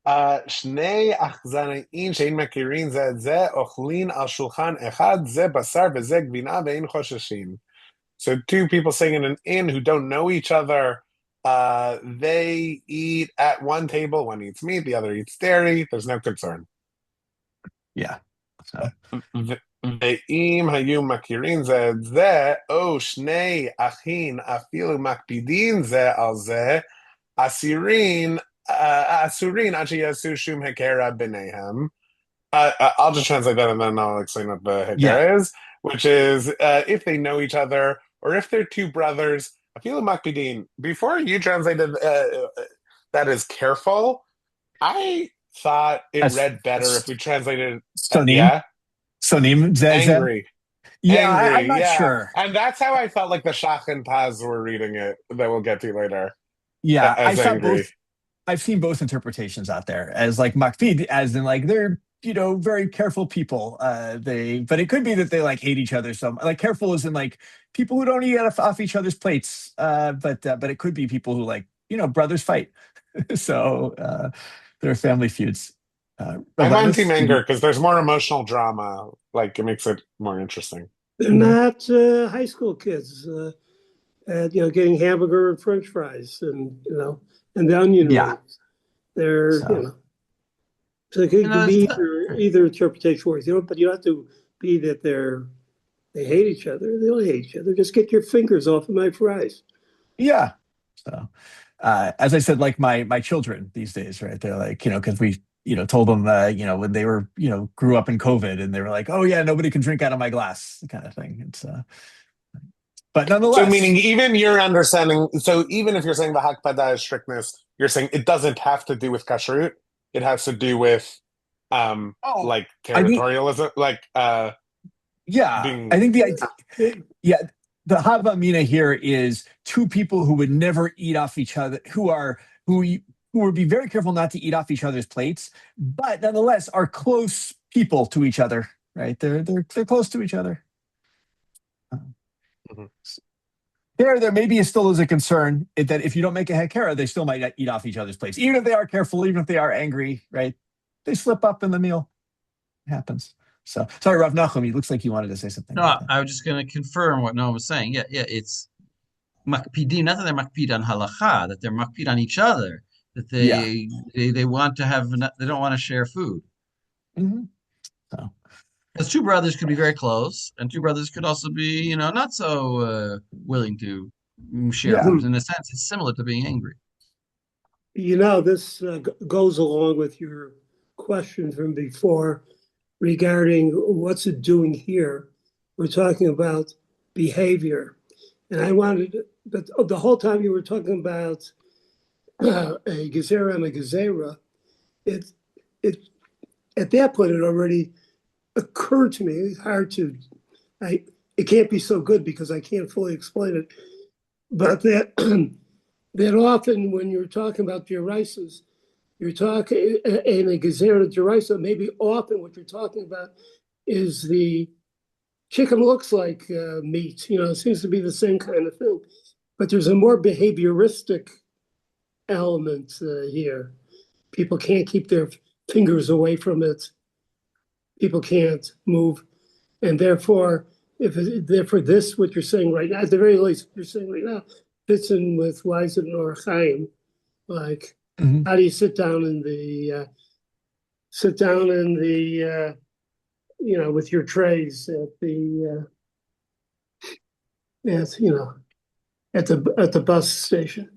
Shnei achzanaim shein mekirin ze et ze ochlin al shulchan echad ze basar v'ze gvina ve'in chosheshin. So two people sitting in an inn who don't know each other. They eat at one table. One eats meat, the other eats dairy. There's no concern. Yeah. So. ואם היו מכירים זה את זה, או שני אחים אפילו מקפידים זה על זה, אסורים עד שיעשו שום הכרה ביניהם. I'll just translate that and then I'll explain what the hikar is, which is if they know each other or if they're two brothers. Afilu makpidin. Before you translated that as careful, I thought it read better if we translated Sonim. Sonim. Angry. Yeah, angry. I'm not sure. And that's how I felt like the Shach and Paz were reading it, that we'll get to later. Yeah, as angry. I've seen both interpretations out there as like makpid, as in like they're very careful people. But it could be that they like hate each other. So like careful is in like people who don't eat off each other's plates. But it could be people who like brothers fight. So there are family feuds. I'm on Team Anger because there's more emotional drama. Like it makes it more interesting. They're not high school kids, getting hamburger and French fries and and the onion rings. They're so it could be either interpretation works. But you don't have to be that they hate each other. They don't hate each other. Just get your fingers off of my fries. Yeah. So as I said, like my children these days, right? They're like, because we told them, when they were, grew up in COVID and they were like, oh yeah, nobody can drink out of my glass kind of thing. It's, but nonetheless. So meaning even your understanding, so even if you're saying the hakpada is strictness, you're saying it doesn't have to do with kashrut. It has to do with, like territorialism, I think the idea, the hava mina here is two people who would never eat off each other, who would be very careful not to eat off each other's plates, but nonetheless are close people to each other, right? They're close to each other. Mhm. There maybe still is a concern that if you don't make a hekera, they still might eat off each other's plates, even if they are careful, even if they are angry, right? They slip up in the meal. It happens. So sorry, Rav Nachum, it looks like you wanted to say something No, about that. I was just going to confirm what Noah was saying. Yeah, it's makpidim, not that they're makpid on halacha, that they're makpid on each other, that Yeah. they want to have, they don't want to share food. Mm-hmm. So. Because two brothers could be very close, and two brothers could also be, not so willing to share Yeah. food. In a sense, it's similar to being angry. This goes along with your question from before regarding what's it doing here. We're talking about behavior. And but the whole time you were talking about a gezerah and a gezerah, it at that point it already occurred to me. It's hard to, it can't be so good because I can't fully explain it. But that that often when you're talking about deraisas, you're talking in a gezerah deraisa, maybe often what you're talking about is the chicken looks like meat. It seems to be the same kind of thing. But there's a more behavioristic element here. People can't keep their fingers away from it. People can't move. And therefore, this, what you're saying right now, at the very least, what you're saying right now, fits in with Weizet and Orach Chaim. Like, how do you sit down in the, with your trays at the, at the bus station.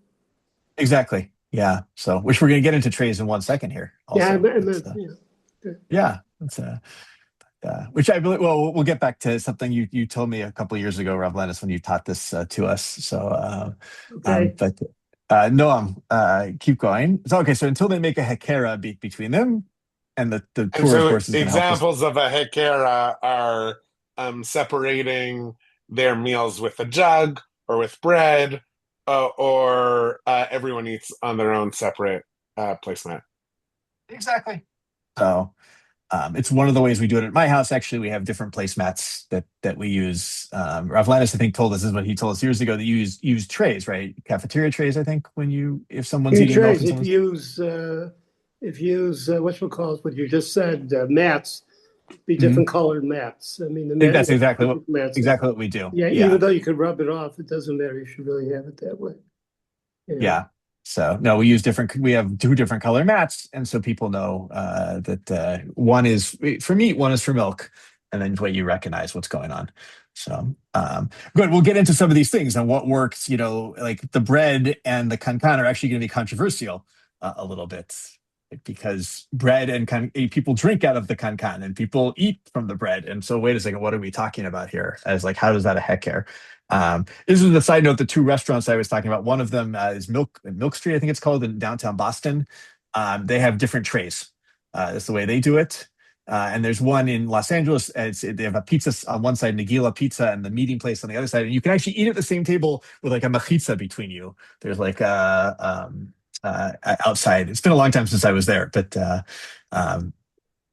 Exactly. Yeah. So, which we're going to get into trays in 1 second here. Also. Yeah. Which I believe. Well, we'll get back to something you told me a couple of years ago, Rav Lennis, when you taught this to us. So, okay. But Noam, keep going. So okay. So until they make a hekera between them, and the tour, of course, is going to help us. Examples of a hekera are separating their meals with a jug or with bread, or everyone eats on their own separate placemat. Exactly. So it's one of the ways we do it at my house. Actually, we have different placemats that we use. Rav Lannis, I think, told us, this is what he told us years ago, that you use trays, right? Cafeteria trays, I think, if someone's eating trays, milk. If you use what you just said, mats, be different colored mats. I mean, I think that's exactly what we do. Yeah, even though you could rub it off, it doesn't matter. You should really have it that way. Yeah. So no, we have two different color mats, and so people know that one is for meat, one is for milk, and then way you recognize what's going on. So good. We'll get into some of these things and what works. Like the bread and the kankan are actually going to be controversial a little bit, because bread and people drink out of the kankan and people eat from the bread. And so wait a second, what are we talking about here? As like, how does that a heker? This is the side note, the two restaurants I was talking about. One of them is Milk Street, I think it's called, in downtown Boston. They have different trays. That's the way they do it. And there's one in Los Angeles. They have a pizza on one side, Nagila Pizza, and the meeting place on the other side. And you can actually eat at the same table with like a machitza between you. There's like outside. It's been a long time since I was there, but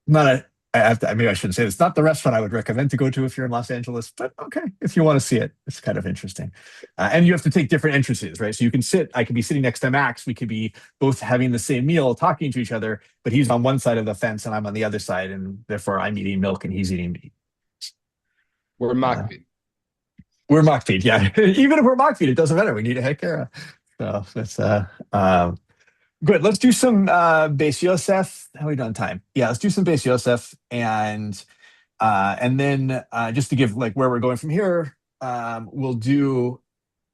maybe I shouldn't say this. Not the restaurant I would recommend to go to if you're in Los Angeles, but okay, if you want to see it, it's kind of interesting. And you have to take different entrances, right? So I could be sitting next to Max. We could be both having the same meal, talking to each other, but he's on one side of the fence and I'm on the other side, and therefore I'm eating milk and he's eating meat. We're makpid. We're makpid, yeah. Even if we're makpid, it doesn't matter. We need a hekera. So that's good. Let's do some Beis Yosef. How are we done time? Yeah, let's do some Beis Yosef, and then just to give like where we're going from here, we'll do.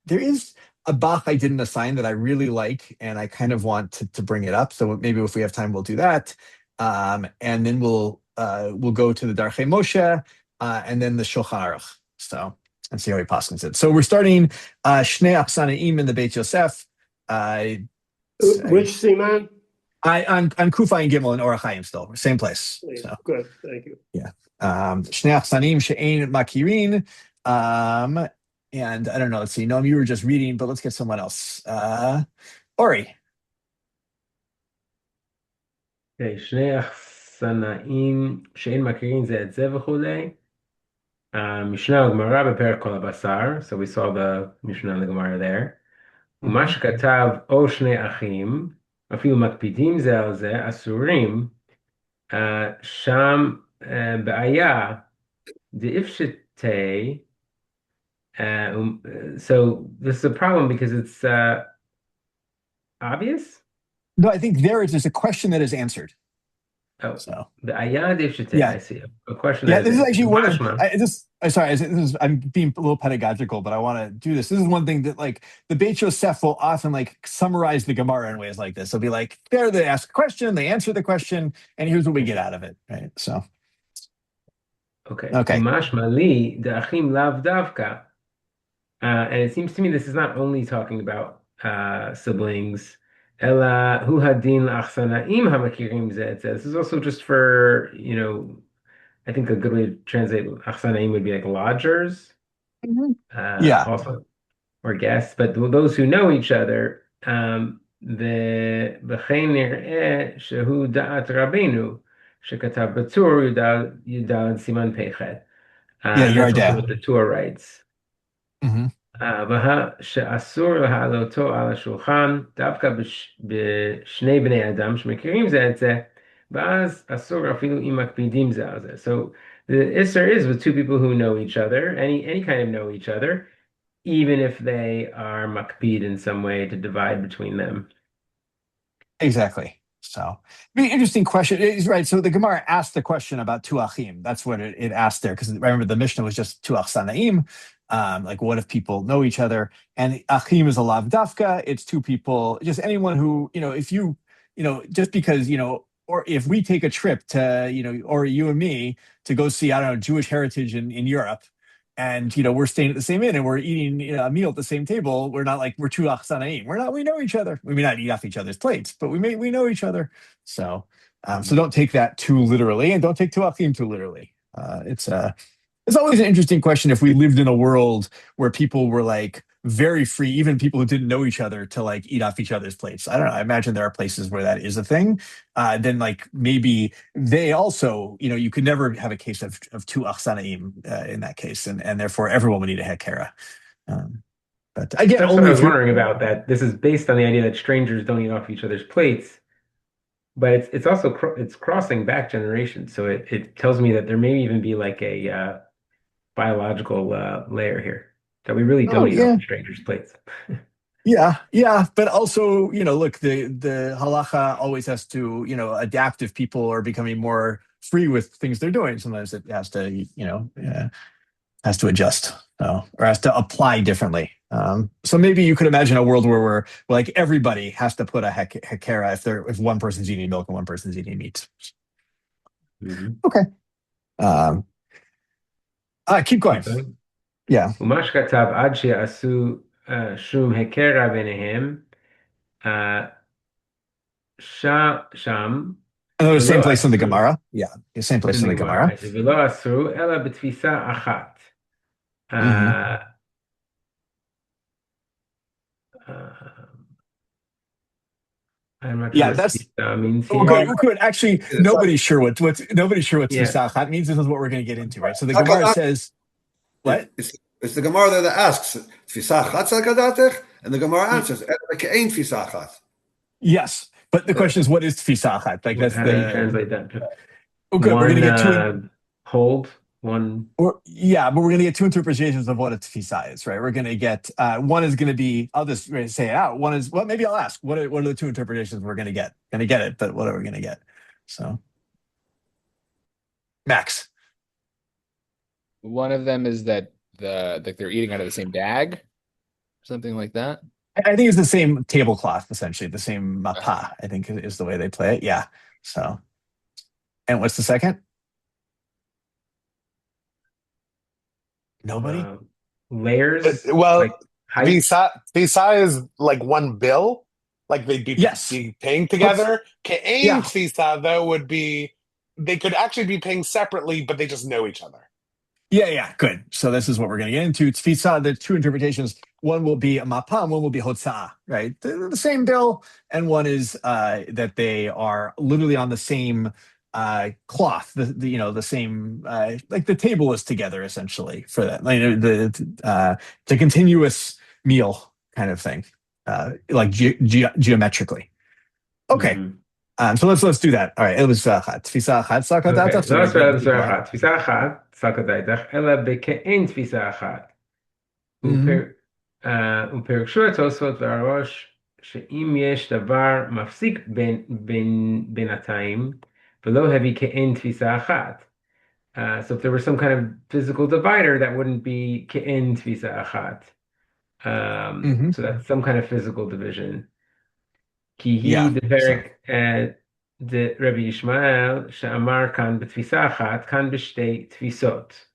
There is a Bach I didn't assign that I really like, and I kind of want to bring it up. So maybe if we have time, we'll do that, and then we'll go to the Darchei Moshe, and then the Shulchan Aruch. So and see how he passes it. So we're starting Shnei Achsanaim in the Beit Yosef. Which Siman? I'm Kufa and Gimel in Orach Chaim still, same place. So. Good, thank you. Yeah. Shnei Achsanim she'ein makirin. And I don't know. Let's see. Noam, you were just reading, but let's get someone else. Ori. שני אכסנאים שאין מכירים זה את זה וכולי. משנה וגמרא בפרק כל הבשר, so we saw the משנה לגמרא there. ומה שכתב או שני אחים, אפילו מקפידים זה על זה, אסורים, שם בעיה, דאפשתי, so this is a problem because it's obvious? No, I think there is just a question that is answered. Oh, so the ayad ifshite, yeah. I see. A question. Yeah, this is actually one of I'm being a little pedagogical, but I want to do this. This is one thing that like the Beit Yosef will often like summarize the Gemara in ways like this. They'll be like, there they ask a question, they answer the question, and here's what we get out of it, right? So okay. And it seems to me this is not only talking about siblings. This is also just for, I think a good way to translate achsanaim would be like lodgers. Also, or guests, but those who know each other, וכן נראה שהוא דעת רבנו שכתב בטור י"ד סימן פ"ח. That's also what the Torah writes. שאסור להעלותו על השולחן דווקא בשני בני אדם שמכירים זה את זה, ואז אסור אפילו אם מקפידים זה על זה. So the Isser is with two people who know each other, any kind of know each other, even if they are makpid in some way to divide between them. Exactly. So, interesting question. It's right. So the Gemara asked the question about two achim. That's what it asked there, because remember the Mishnah was just two achsanaim. Like, what if people know each other? And achim is a lav dafka. It's two people, just anyone who, if you, just because, or if we take a trip to, or you and me to go see, I don't know, Jewish heritage in Europe, and we're staying at the same inn and we're eating a meal at the same table. We're not like we're two achsanaim. We know each other. We may not eat off each other's plates, but we know each other. So so don't take that too literally, and don't take two achim too literally. It's always an interesting question if we lived in a world where people were like very free, even people who didn't know each other, to like eat off each other's plates. I don't know. I imagine there are places where that is a thing. Then like maybe they also, you could never have a case of two achsanaim in that case, and therefore everyone would need a hekera. But again, that's what I was wondering about. That this is based on the idea that strangers don't eat off each other's plates, but it's also it's crossing back generations. So it tells me that there may even be like a biological layer here that we really don't eat off strangers' plates. Yeah, but also, look, the halacha always has to, adapt if people are becoming more free with things they're doing. Sometimes it has to, has to adjust, or has to apply differently. So maybe you could imagine a world where like everybody has to put a hekera if one person's eating milk and one person's eating meat. Okay. Keep going. Yeah. ומה שכתב עד שיעשו שום הקרע ביניהם, שם. The same place in the Gemara. Yeah, the same place in the Gemara. ולא אסרו אלא בתפיסה אחת. I'm not sure what tfisa means here. Actually, nobody's sure what tfisa achat means. This is what we're going to get into, right? So the Gemara says, what? It's the Gemara that asks tfisa achat zakadatech, and the Gemara answers ke'ein tfisa achat. Yes, but the question is, what is tfisa achat? Like that's how do you translate that? Okay, we're going to get two hold. One, but we're going to get two interpretations of what a tfisa is, right? We're going to get one is going to be, I'll just say it out. One is, well, maybe I'll ask, what are the two interpretations we're going to get? Going to get it, but what are we going to get? So, Max. One of them is that they're eating out of the same bag, something like that. I think it's the same tablecloth, essentially, the same mapa. I think is the way they play it. Yeah. So, and what's the second? Nobody? Layers? Well, like tfisa is like one bill, like they'd be paying together. Ke'ein tfisa, though, would be, they could actually be paying separately, but they just know each other. Yeah, good. So this is what we're going to get into. Tfisa, the two interpretations. One will be a mapam, one will be hotzah, right? The same bill, and one is that they are literally on the same cloth. The same like the table is together essentially for that. Like the continuous meal kind of thing, like geometrically. Okay. Mm-hmm. So let's do that. All right. It was tfisa achat Okay, sakadata. so So that's what go תפיסה on. אחת. תפיסה אחת, סקרדייתך, אלא בכאין תפיסה אחת. Mm-hmm. ופירשו התוספות והראש שאם יש דבר מפסיק בינתיים, ולא הביא כאין תפיסה אחת. So if there was some kind of physical divider, that wouldn't be כאין תפיסה אחת. Mm-hmm. So that's some kind of physical division. כי Yeah. היא דבק רבי ישמעאל שאמר כאן בתפיסה אחת, כאן בשתי תפיסות.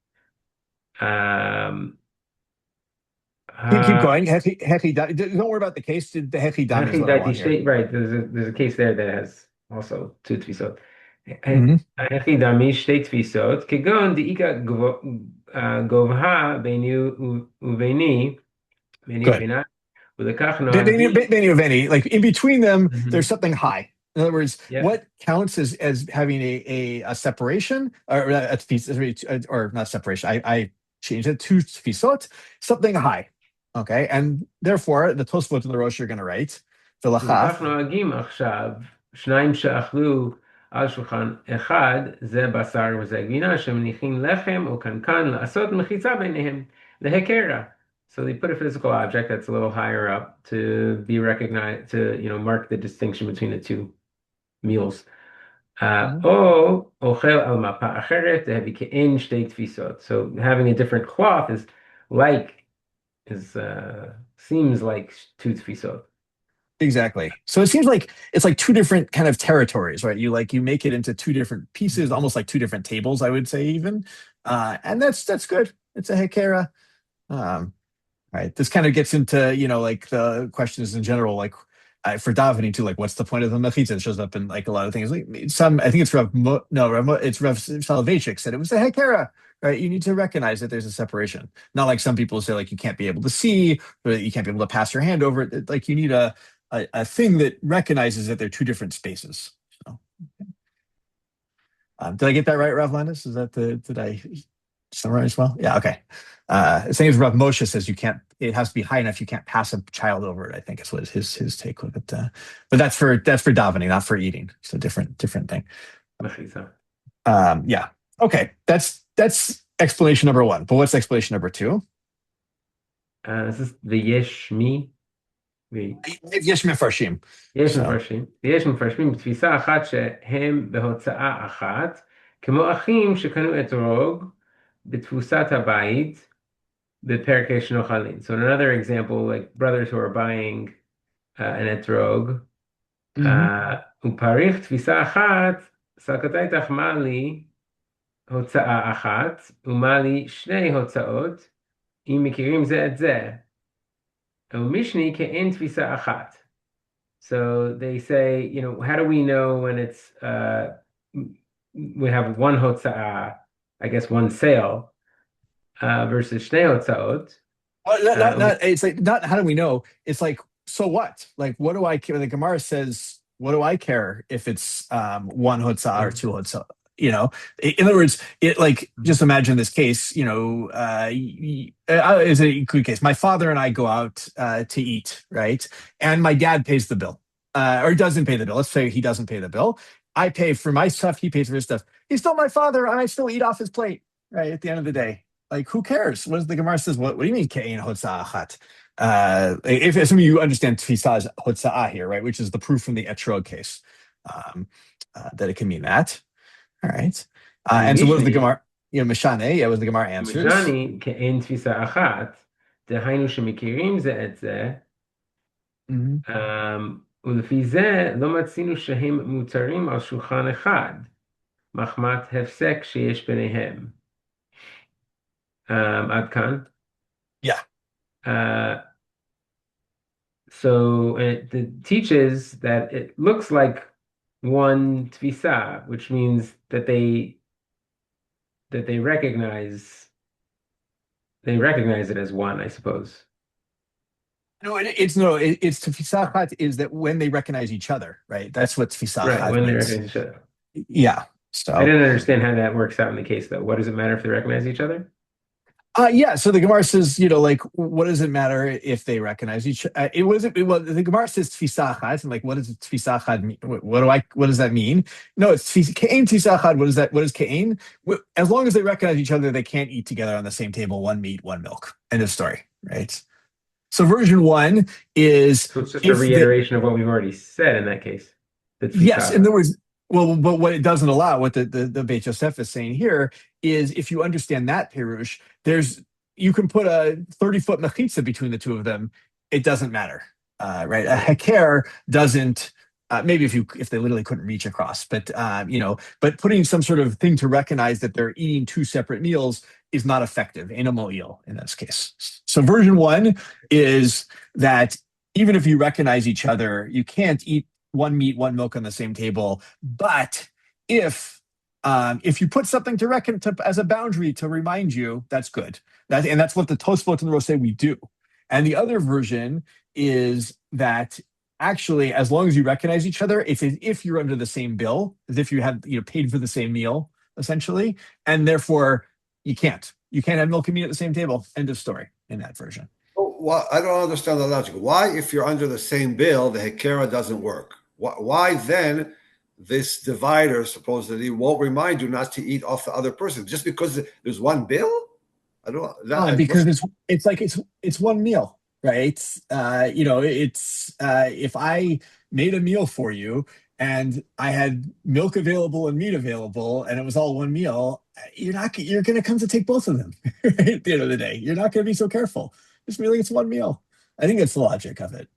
Keep going. Don't worry about the case. The hechidami is what I want here. Right, there's a case there that has also two תפיסות. Mm-hmm. hechidami שתי תפיסות, כגון דאיכא גובהה ביני וביני, ביני Good. ובינה, ולכך נוהגים. Like in between them, there's Mhm. something high. In other words, Yeah. what counts as having a separation or not separation? I changed it to tfisot, something high. Okay, and therefore the Tosfot and the Rosh are going to write ולכך v'lachaf. נוהגים עכשיו, שניים שאכלו על שולחן אחד, זה בשר וזה גבינה, שמניחים לחם או קנקן לעשות מחיצה ביניהם, להקרא. So they put a physical object that's a little higher up to be recognized, to mark the distinction between the two meals. או אוכל על מפה אחרת, להביא כאין שתי תפיסות. So having a different cloth seems like two tfisot. Exactly. So it seems like it's like two different kind of territories, right? You make it into two different pieces, almost like two different tables, I would say even. And that's good. It's a hekera. Right. This kind of gets into, like the questions in general, like for davening too, like what's the point of the mechitza? It shows up in like a lot of things. Like I think it's it's Rav Soloveitchik said it was the hekera, right? You need to recognize that there's a separation. Not like some people say like you can't be able to see or that you can't be able to pass your hand over it. Like you need a thing that recognizes that they're two different spaces. So, did I get that right, Rav Landis? Is that did I summarize well? Yeah, okay. Same as Rav Moshe says, it has to be high enough you can't pass a child over it. I think is what his take with it. But that's for davening, not for eating. It's a different thing. Yeah. Okay. That's explanation number one. But what's explanation number two? This is the yesh mi. יש מפרשים. יש מפרשים בתפיסה אחת שהם בהוצאה אחת, כמו אחים שקנו אתרוג בתפוסת הבית בפרקי שנוחלין. So in another example, like brothers who are buying an etrog, ופריך תפיסה אחת, סקתייתך מה לי הוצאה אחת, ומה לי שני הוצאות, אם מכירים זה את זה. ומשני כאין תפיסה אחת. So they say, how do we know when it's we have one hotza'ah, I guess one sale, versus shnei hotzaot? Well, it's like not how do we know? It's like so what? Like what do I care? The Gemara says, what do I care if it's one hotza'ah or two hotza'ah? In other words, it like just imagine this case. Is a good case. My father and I go out to eat, right? And my dad pays the bill, or doesn't pay the bill. Let's say he doesn't pay the bill. I pay for my stuff. He pays for his stuff. He's still my father, and I still eat off his plate. Right at the end of the day, like who cares? What does the Gemara says? What do you mean kein hotza'ah achat? If some of you understand tfisah's hotza'ah here, right, which is the proof from the etrog case, that it can mean that. All right. And so what was the Gemara? Mishane, what was the Gemara answers? Mishane ke'en tfisa achat, דהיינו שמכירים זה את זה, ולפי זה לא מצינו שהם מותרים על שולחן אחד, מחמת הפסק שיש ביניהם. עד כאן? Yeah. So it teaches that it looks like one tfisa, which means that they recognize They recognize it as one, I suppose. It's tfisachat is that when they recognize each other, right? That's what Right, tfisachat when they means. recognize each other. Yeah. I So didn't understand how that works out in the case, though. What does it matter if they recognize each other? yeah, so the Gemara says, like, what does it matter if they recognize each? The Gemara says tfisachad, and like, what does tfisachad mean? What does that mean? No, it's kein tfisachad. What is that? What is kein? As long as they recognize each other, they can't eat together on the same table. One meat, one milk. End of story. Right. So version one is So it's just a reiteration of what we've already said in that case. Yes, in other words, well, but what it doesn't allow, what the Beit Yosef is saying here is, if you understand that Pirush, you can put a 30-foot mechitza between the two of them. It doesn't matter, right? A heker doesn't. Maybe if they literally couldn't reach across, but but putting some sort of thing to recognize that they're eating two separate meals is not effective. Ain't a mo'il in this case. So version one is that even if you recognize each other, you can't eat one meat, one milk on the same table. But if you put something to reckon as a boundary to remind you, that's good. And that's what the Tosfot and the Rosé we do. And the other version is that actually, as long as you recognize each other, if you're under the same bill, as if you had paid for the same meal, essentially, and therefore you can't have milk and meat at the same table. End of story in that version. Well, I don't understand the logic. Why, if you're under the same bill, the hekera doesn't work? Why then this divider supposedly won't remind you not to eat off the other person just because there's one bill? I don't. Because it's one meal, right? If I made a meal for you and I had milk available and meat available and it was all one meal, you're going to come to take both of them right, at the end of the day. You're not going to be so careful. Just really, it's one meal. I think it's the logic of it.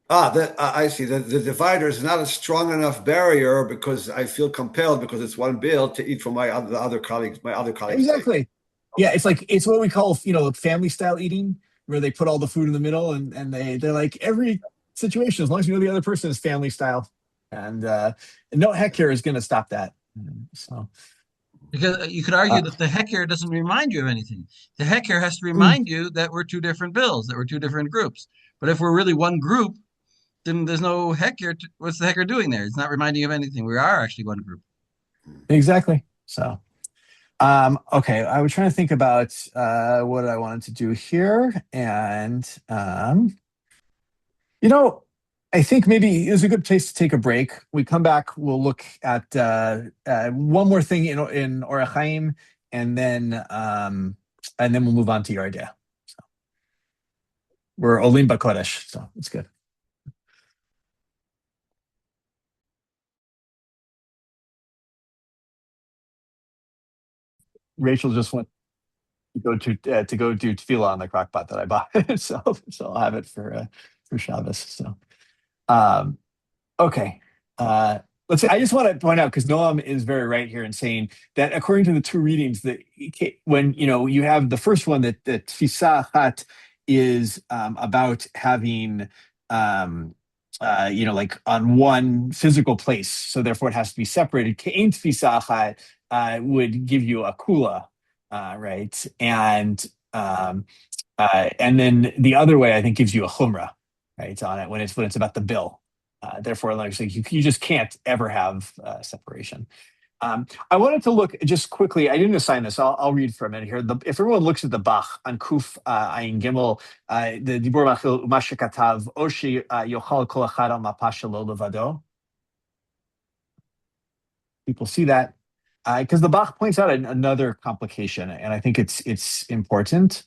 I see. The divider is not a strong enough barrier because I feel compelled, because it's one bill, to eat from my other colleagues. Exactly. Yeah, it's what we call family style eating, where they put all the food in the middle, and they're like, every situation, as long as you know the other person, is family style, and no heker is going to stop that. So. Because you could argue that the heker doesn't remind you of anything. The heker has to remind you that we're two different bills, that we're two different groups. But if we're really one group, then there's no heker. What's the heker doing there? It's not reminding you of anything. We are actually one group. Exactly. So, okay, I was trying to think about what I wanted to do here, and I think maybe it's a good place to take a break. We come back, we'll look at one more thing in Orach Chaim, and then we'll move on to Yoreh. So we're Olim Bakodesh, so it's good. Rachel just went to go do tefillah on the crock pot that I bought, so I'll have it for Shabbos. So. Okay. Let's say I just want to point out, because Noam is very right here in saying that according to the two readings, that when you have the first one, that tfisa chat is about having like on one physical place, so therefore it has to be separated. Ke'en tfisa chat would give you a kula, right? And then the other way, I think, gives you a chumrah, right, on it when it's about the bill. Therefore, like you just can't ever have separation. I wanted to look just quickly. I didn't assign this. I'll read for a minute here. If everyone looks at the Bach on Kuf Ayin Gimel, the Dibur Machil Mashakatav Oshi Yochal Kol Echad Al Mapa Shelo Levado. People see that because the Bach points out another complication, and I think it's important.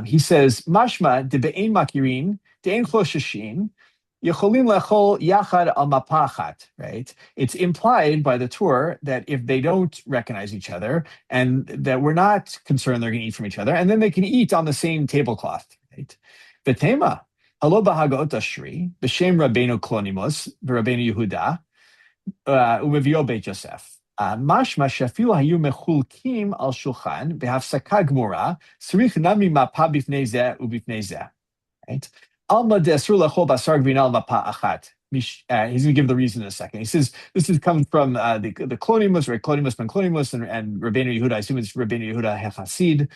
He says, "Mashma de be'ein makirin de'ein chlosheshin yecholim lechol yachad al mapachat." Right? It's implied by the Torah that if they don't recognize each other, and that we're not concerned they're going to eat from each other, and then they can eat on the same tablecloth. Right? Betema halo bahagot ashri b'shem Rabbeinu Klonimos v'Rabbeinu Yehuda umevio Beit Yosef. משמע שאפילו היו מחולקים על שולחן בהפסקה גמורה, צריך נמי מפה בפני זה ובפני זה. עלמא דאסור לאכול בשר גבינה על מפה אחת. he's going to give the reason in a second. He says this is comes from the Clonimus, right? Clonimus ben Clonimus, and Rabbeinu Yehuda. I assume it's Rabbeinu Yehuda HaChassid,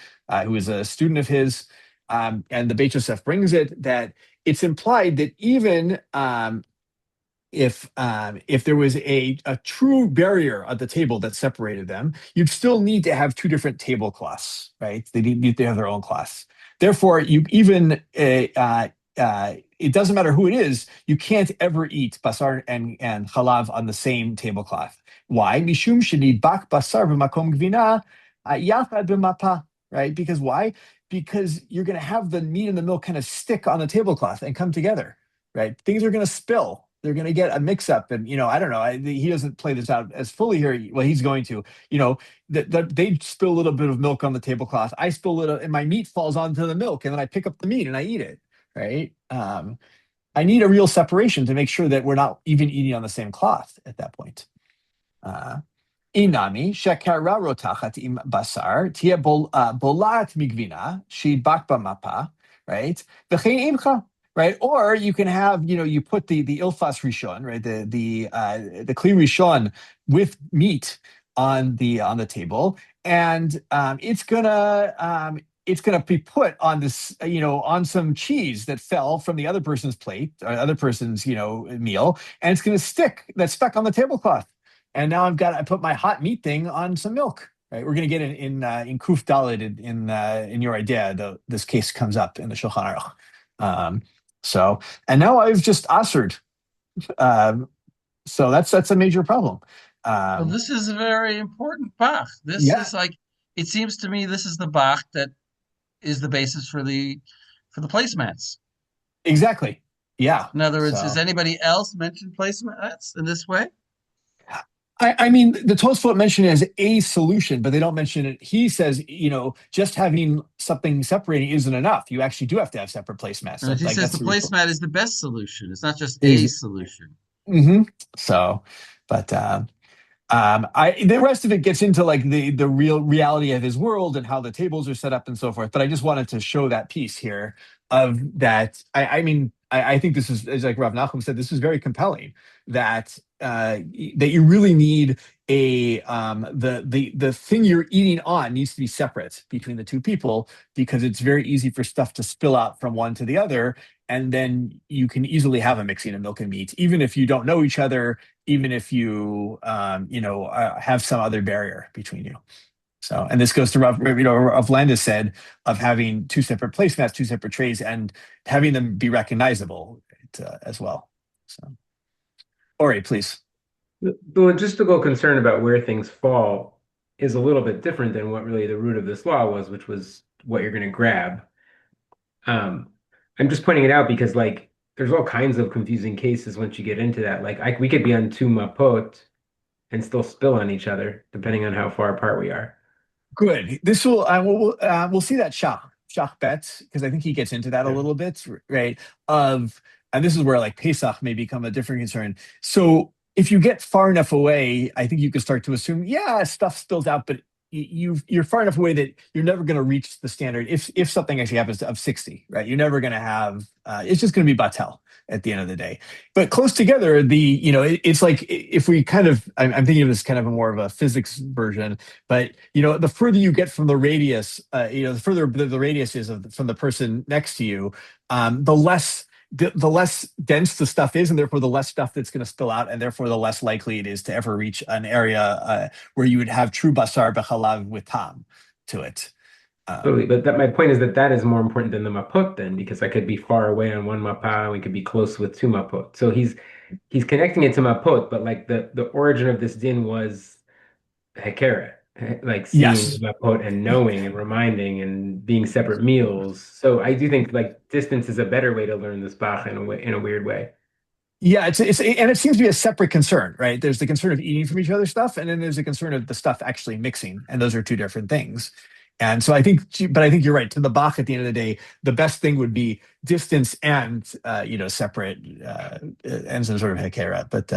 who is a student of his. And the Beit Yosef brings it that it's implied that even if there was a true barrier at the table that separated them, you'd still need to have two different tablecloths, right? They need to have their own cloths. Therefore, you even it doesn't matter who it is, you can't ever eat basar and chalav on the same tablecloth. Why? Mishum shenidbak basar b'makom gvina yachad b'mapa, right? Because why? Because you're going to have the meat and the milk kind of stick on the tablecloth and come together, right? Things are going to spill. They're going to get a mix-up, and I don't know. He doesn't play this out as fully here. Well, he's going to. They spill a little bit of milk on the tablecloth. I spill a little, and my meat falls onto the milk, and then I pick up the meat and I eat it. Right? I need a real separation to make sure that we're not even eating on the same cloth at that point. Inami shekara rotachat im basar tia bolat migvina shidbak b'mapa, right? V'chein imcha. Right, or you can have, you put the ilfas rishon, right, the kli rishon with meat on the table, and it's gonna be put on this, on some cheese that fell from the other person's plate or other person's, meal, and it's gonna stick. That's stuck on the tablecloth, and now I put my hot meat thing on some milk. Right, we're gonna get it in Kuf Daled in Yoreh Deah. This case comes up in the Shulchan Aruch. And now I've just assered. So that's a major problem. Well, this is a very important Bach. This is like, it seems to me this is the Bach that is the basis for the placemats. Exactly. Yeah. In other words, has anybody else mentioned placemats in this way? I mean, the Tosfot mentioned it as a solution, but they don't mention it. He says, just having something separating isn't enough. You actually do have to have separate placemats. So, he says the placemat is the best solution. It's not just a solution. Mm-hmm. So, but the rest of it gets into like the real reality of his world and how the tables are set up and so forth. But I just wanted to show that piece here of that. I mean, I think this is, as like Rav Nachum said, this is very compelling that you really need the thing you're eating on needs to be separate between the two people, because it's very easy for stuff to spill out from one to the other, and then you can easily have a mixing of milk and meat, even if you don't know each other, even if you have some other barrier between you. So, and this goes to Rav Landis said of having two separate placemats, two separate trays, and having them be recognizable as well. So, Ori, please. The logistical concern about where things fall is a little bit different than what really the root of this law was, which was what you're going to grab. I'm just pointing it out because, like, there's all kinds of confusing cases once you get into that. Like, we could be on two mapot and still spill on each other, depending on how far apart we are. Good. This will we'll see that shach bet, because I think he gets into that a little bit, right? And this is where like Pesach may become a different concern. So if you get far enough away, I think you can start to assume, stuff spills out, but you're far enough away that you're never going to reach the standard. If something actually happens of 60, right? You're never going to have. It's just going to be batel at the end of the day. But close together, it's like if we kind of, I'm thinking of this kind of a more of a physics version. But the further you get from the radius, the further the radius is from the person next to you, the less dense the stuff is, and therefore the less stuff that's going to spill out, and therefore the less likely it is to ever reach an area where you would have true basar b'chalav with tam to it. Totally, but my point is that is more important than the mapot then, because I could be far away on one mapa, and we could be close with two mapot. So he's connecting it to mapot, but like the origin of this din was hekera, like seeing the mapot and knowing and reminding and being separate meals. So I do think like distance is a better way to learn this bach in a weird way. Yeah, and it seems to be a separate concern, right? There's the concern of eating from each other's stuff, and then there's the concern of the stuff actually mixing, and those are two different things. And so I think you're right. To the Bach, at the end of the day, the best thing would be distance and separate and some sort of hekera. But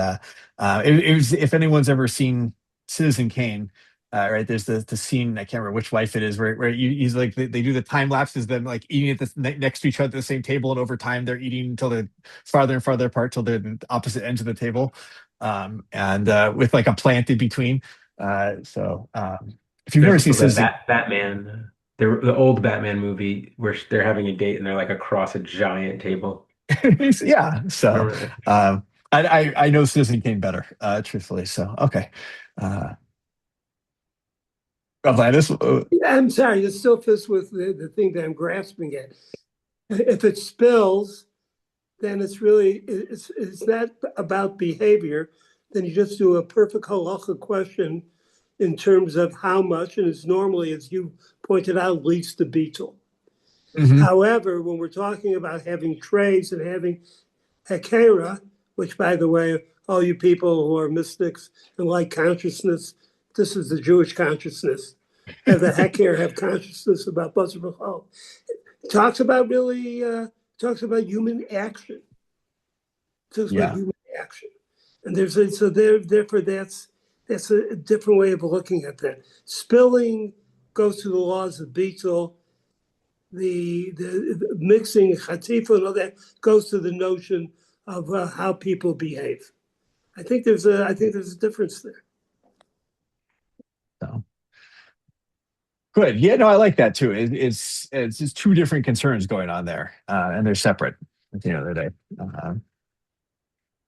if anyone's ever seen Citizen Kane, right? There's the scene, I can't remember which wife it is, where he's like they do the time lapses, them like eating at next to each other at the same table, and over time they're eating until they're farther and farther apart till they're the opposite ends of the table, and with like a plant in between. If you've There's never seen also the Sissy, Batman, the old Batman movie where they're having a date and they're like across a giant table. yeah. So Remember that? I know Citizen Kane better, truthfully. So okay. Atlantis. I'm sorry, it still fits with the thing that I'm grasping at. If it spills, then it's not about behavior. Then you just do a perfect halacha question in terms of how much, and it's normally, as you pointed out, leads to beetle. Mm-hmm. However, when we're talking about having trays and having hekera, which, by the way, all you people who are mystics and like consciousness, this is the Jewish consciousness. Have the heker have consciousness about Basar B'chol. Talks about talks about human action. Talks about human action, and therefore that's a different way of looking at that. Spilling goes to the laws of Beetle. The mixing chatifa and all that goes to the notion of how people behave. I think there's a difference there. So good. Yeah, no, I like that too. It's just two different concerns going on there, and they're separate at the end of the day.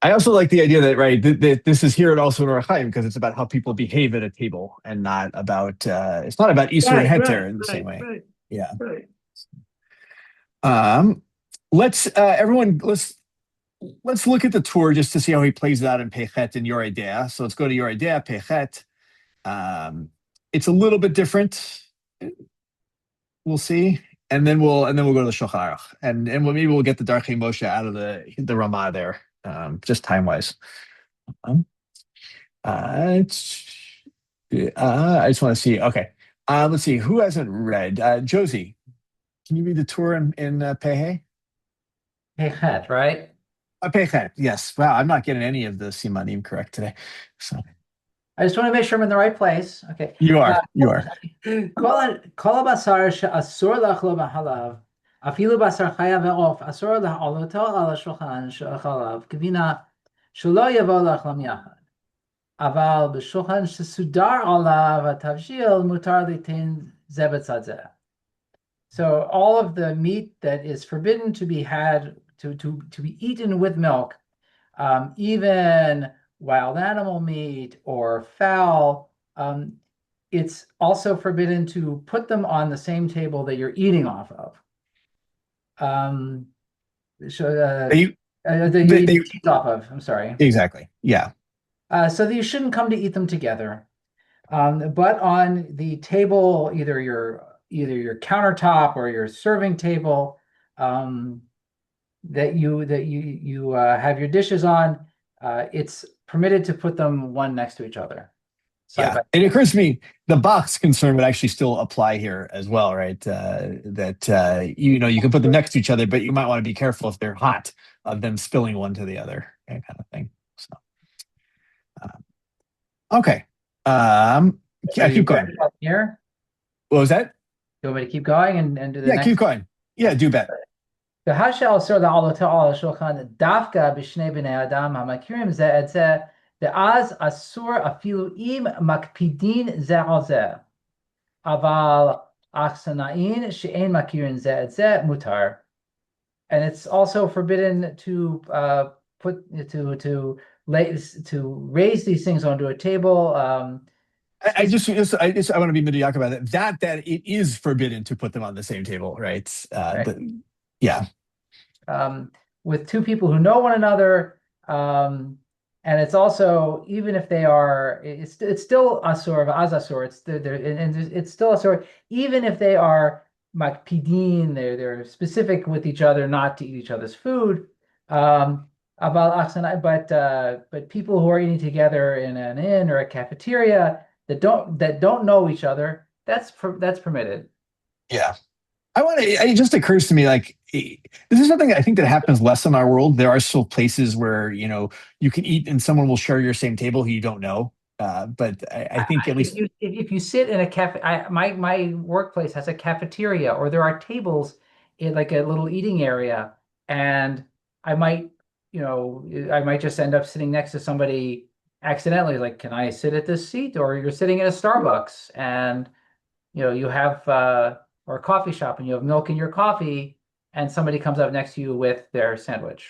I also like the idea that that this is here at also in Orach Chaim because it's about how people behave at a table and not about it's not about Isur and Heter in the same way. Right. Yeah. Right. Let's look at the tour just to see how he plays it out in Pechet and Yoreh Deah. So let's go to Yoreh Deah, Pechet. It's a little bit different. We'll see, and then we'll go to the Shulchan Aruch, and maybe we'll get the Darchei Moshe out of the Ramah there, just time wise. I just want to see. Okay, let's see who hasn't read. Josie, can you read the tour in Pechet? Pechet, right? Pechet, yes. Wow, I'm not getting any of the Simanim correct today. So I just want to make sure I'm in the right place. Okay. you are. Kol basar she'asur lachlo b'halav, afilu basar chaya ve'of, asur la'aloto al hashulchan she'achalav, kavina shelo yavo lachlam yachad. Aval b'shulchan shesudar alav atavshil mutar litin ze b'tzad zeh. So all of the meat that is forbidden to be had to be eaten with milk, even wild animal meat or fowl, it's also forbidden to put them on the same table that you're eating off of. That you eat cheese off of. I'm sorry. Exactly. Yeah. So that you shouldn't come to eat them together. But on the table, either your countertop or your serving table, that you have your dishes on, it's permitted to put them one next to each other. Yeah, it occurs to me the box concern would actually still apply here as well, right? That you can put them next to each other, but you might want to be careful if they're hot of them spilling one to the other, kind of thing. So, okay, keep going. Here, what was that? You want me to keep going and do the next? Keep going. Yeah, do bet. והשאל אסור לעלותו על השולחן דווקא בשני בני אדם המכירים זה את זה, ואז אסור אפילו אם מקפידין זה על זה. אבל אכסנאין שאין מכירים זה את זה מותר. And it's also forbidden to raise these things onto a table. I want to be mediocrity about it. That it is forbidden to put them on the same table, right? Right. Yeah. With two people who know one another, and it's also, even if they are, it's still asur v'az it's still asur even if they are makpidin, they're specific with each other not to eat each other's food. But people who are eating together in an inn or a cafeteria that don't know each other, that's permitted. Yeah. It just occurs to me, like, this is something I think that happens less in our world. There are still places where, you can eat and someone will share your same table who you don't know. But I think at least If you sit in a cafe, my workplace has a cafeteria, or there are tables in like a little eating area, and I might, I might just end up sitting next to somebody accidentally. Like, can I sit at this seat? Or you're sitting in a Starbucks, and you have or a coffee shop, and you have milk in your coffee, and somebody comes up next to you with their sandwich.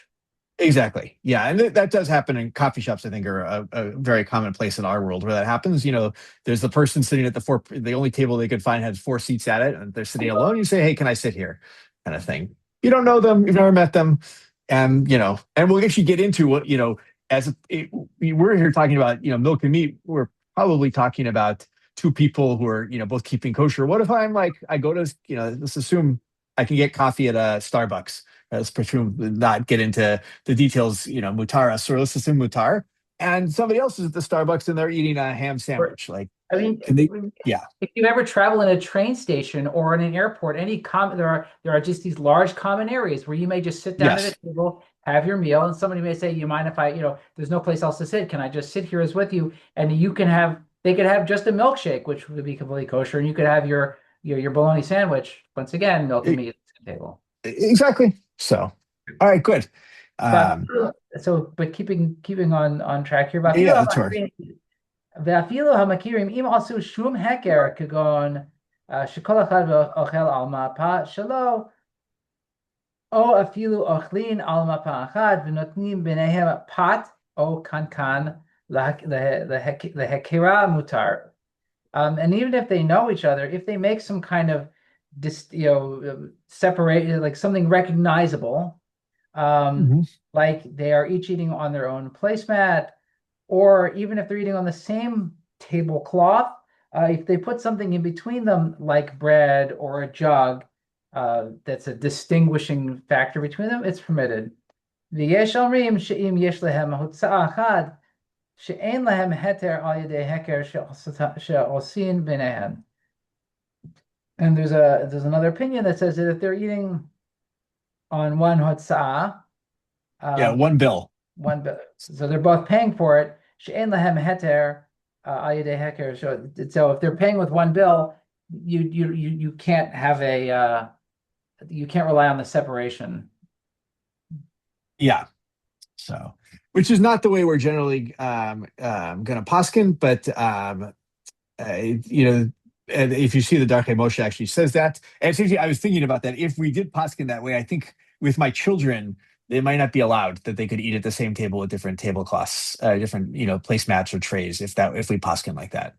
exactly. Yeah. And that does happen in coffee shops, I think, are a very common place in our world where that happens. There's the person sitting at the only table they could find has 4 seats at it, and they're sitting alone. You say, hey, can I sit here? Kind of thing. You don't know them, you've never met them. And we'll actually get into what, we're here talking about, milk and meat. We're probably talking about two people who are, both keeping kosher. What if I'm like, I go to, let's assume I can get coffee at a Starbucks. Let's presume not get into the details, mutar, so let's assume mutar. And somebody else is at the Starbucks and they're eating a ham sandwich. Like, I mean, can they? Yeah. if you ever travel in a train station or in an airport, there are just these large common areas where you may just sit down at Yes. a table, have your meal, and somebody may say, "You mind if there's no place else to sit. Can I just sit here as with you?" And they could have just a milkshake, which would be completely kosher, and you could have your bologna sandwich. Once again, milk and meat at the table. Exactly. So, all right, good. But but keeping on track here, Yeah, that's hard. ואפילו המכירים אם עשו שום הכר כגון שכל אחד אוכל על מפה שלו, או אפילו אוכלים על מפה אחת ונותנים ביניהם פת או קנקן להכרה מותר. And even if they know each other, if they make some kind of separate, like something recognizable, like they are each eating on their own placemat, or even if they're eating on the same tablecloth, if they put something in between them, like bread or a jug, that's a distinguishing factor between them, it's permitted. ויש אומרים שאם יש להם הוצאה אחת, שאין להם היתר על ידי הכר שעושים ביניהם. And there's another opinion that says that if they're eating on one hotzah, one bill. So they're both paying for it. She'en lahem heter al yedei heker. So if they're paying with one bill, you can't have you can't rely on the separation. Yeah. So, which is not the way we're generally going to paskin, but and if you see the Darkei Moshe actually says that, and seriously, I was thinking about that. If we did paskin that way, I think with my children, they might not be allowed that they could eat at the same table with different tablecloths, different placemats or trays. If we paskin like that,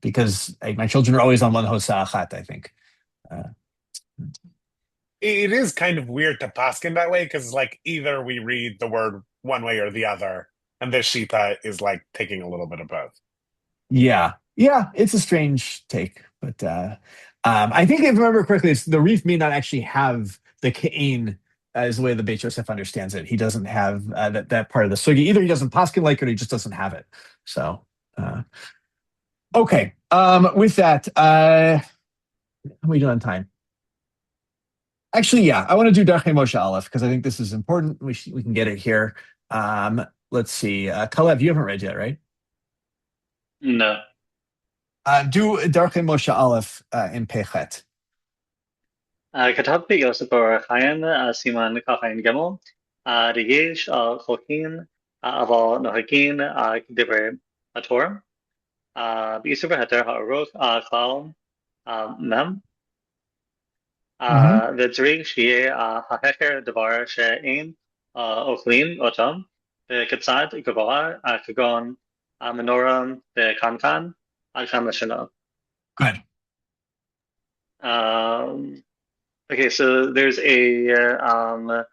because my children are always on one hosa achat, I think. It is kind of weird to paskin that way because like either we read the word one way or the other, and this shita is like taking a little bit of both. Yeah, it's a strange take, but I think if I remember correctly, it's the Reef may not actually have the Ka'in as the way the Beit Yosef understands it. He doesn't have that part of the sugi. Either he doesn't paskin like it, or he just doesn't have it. So, okay. With that, how are we doing on time? Actually, yeah, I want to do Darkei Moshe Aleph because I think this is important. We can get it here. Let's see. Kalev, you haven't read yet, right? No. Do Darkei Moshe Aleph in Pechet. כתב ביוסף אור החיים סימן כ"עין ג' ריגש חולקים אבל נוהגים כדברי התורה באיסור והיתר הארוך כלל מ' וצריך שיהיה ההכר דבר שאין אוכלים אותם וכיצד גבוה כגון מנורה וקנקן עד כמה שנה. Good. Okay, so there's the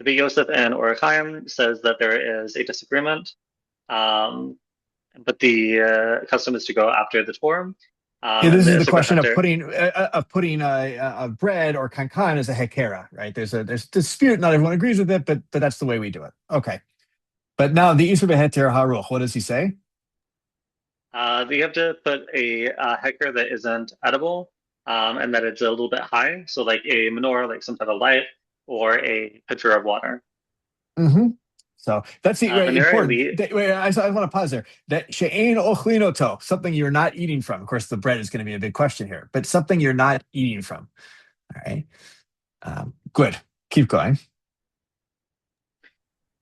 Beit Yosef and Or Chaim says that there is a disagreement, but the custom is to go after the Torah. This is the question of putting a bread or kankan as a hekera, right? There's dispute. Not everyone agrees with it, but that's the way we do it. Okay, but now the Isur Beheter Haruch. What does he say? You have to put a heker that isn't edible. And that it's a little bit high, so like a menorah, like some type of light, or a pitcher of water. So that's the important. Wait, I want to pause there. That she'ein ochlinoto, something you're not eating from. Of course, the bread is going to be a big question here, but something you're not eating from. All right. Good. Keep going.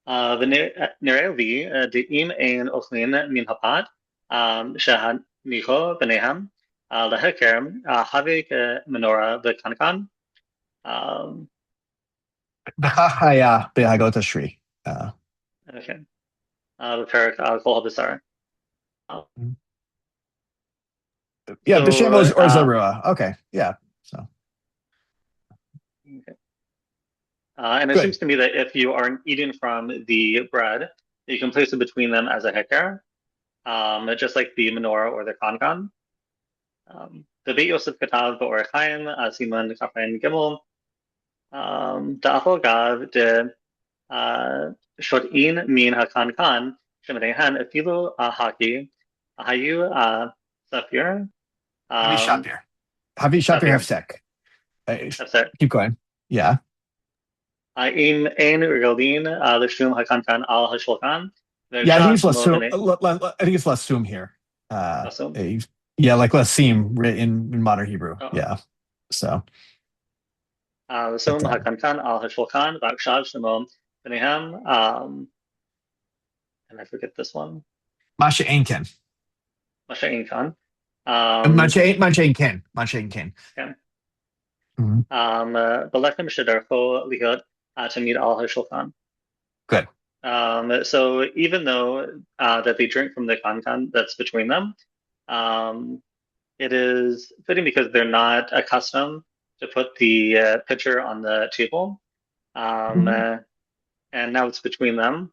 ונראה לי דאם אין אוכלים מן הפת שהניחו ביניהם להכר הווה כמנורה וקנקן. בכך היה בהגות השרי. בפרק כל הבשר. Yeah, B'Shem or Zarua. Okay, yeah. So. Okay. And it Good. seems to me that if you are eating from the bread, you can place it between them as a heker, just like the menorah or the kankan. The Beit Yosef Katav Ba'or Chaim, Siman Kafain Gimel, Da'afol Gav de Shot'in Min HaKankan, Shemenehan Efilu Haki, Hayu Safir. Havi Shapir Hefsek. Hefsek. Keep going. Yeah. Im ein regalin l'shum hakankan al hashulkan. Yeah, I think it's lasum here. Lasum? Yeah, like lasim in modern Hebrew. Oh. Yeah. So. Lasum hakankan al hashulkan v'akshav shemom b'nehem. And I forget this one. Masha Einken. Masha Einkan. Masha Einken. Okay. B'lechem shedarcho lichot tamid al hashulkan. Good. So even though that they drink from the kankan that's between them, it is fitting because they're not accustomed to put the pitcher on the table, and now it's between them.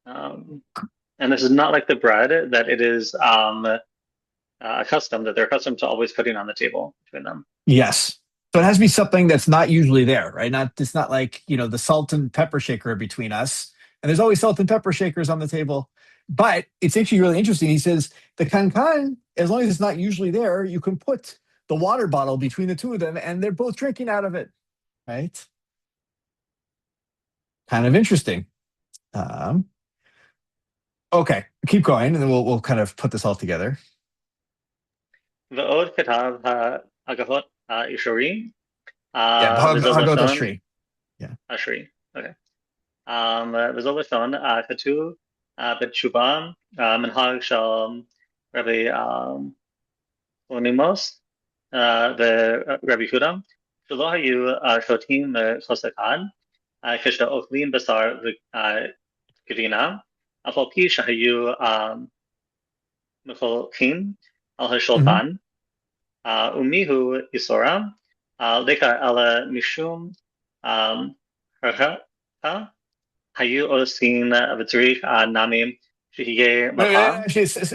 And this is not like the bread that it is accustomed, that they're accustomed to always putting on the table between them. Yes. So it has to be something that's not usually there, right? It's not like, the salt and pepper shaker between us. And there's always salt and pepper shakers on the table. But it's actually really interesting. He says the kankan, as long as it's not usually there, you can put the water bottle between the two of them and they're both drinking out of it, right? Kind of interesting. Okay, keep going, and then we'll kind of put this all together. V'od katav ha'agahot ha'ishuri. Hagot Ashri. Yeah. Ashri. Okay. V'zol lashon katuv b'tshuvah minhag shel Rabbi Onimos v'Rabbi Huda shelo hayu shotim chos echad כשאוכלים בשר וגבינה, אף על פי שהיו מחולקים על השולחן, ומיהו איסורם, לקה אלא משום הרחקה, היו עושים וצריך נמים שיהיה מפה.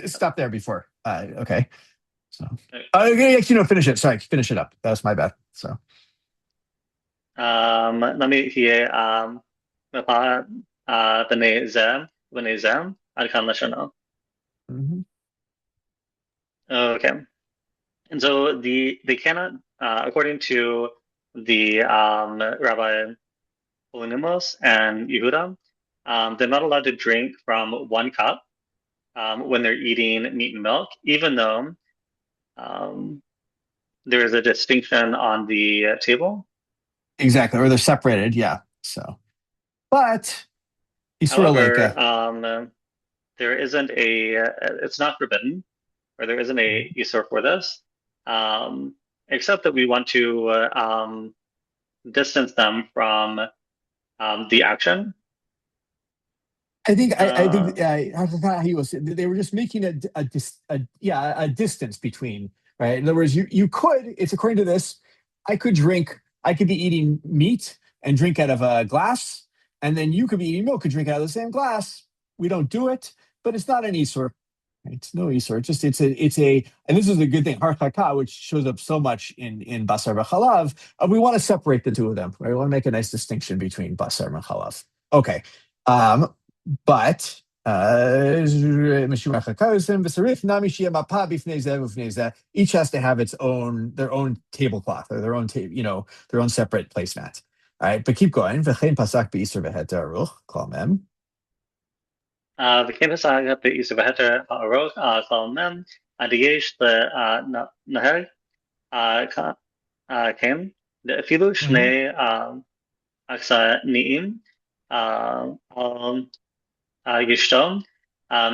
Stop there before. Okay. So, finish it. Sorry, finish it up. That was my bad. So. נמי יהיה מפה בני זה עד כאן לשונו. Okay. And so they cannot, according to the Rabbi Onimos and Yehuda, they're not allowed to drink from one cup when they're eating meat and milk, even though there is a distinction on the table. Exactly, or they're separated, yeah. So, but he's sort of like there isn't it's not forbidden, or there isn't a isur for this, except that we want to distance them from the action. I think how he was. They were just making a distance between, right? In other words, you could. It's according to this. I could be eating meat and drink out of a glass, and then you could be eating milk and drink out of the same glass. We don't do it, but it's not an isur. It's no isur. It's a, and this is a good thing. Harchaka, which shows up so much in basar v'chalav. We want to separate the two of them. Right? We want to make a nice distinction between basar and chalav. Okay, but each has to have their own tablecloth or their own separate placemat. All right, but keep going. V'chein pasak be'iser v'heter aruch, kol mem. וכן פסק באיסור בהתר הארוך כל מם עד יש לנהג כן אפילו שני אכסניים על ישתו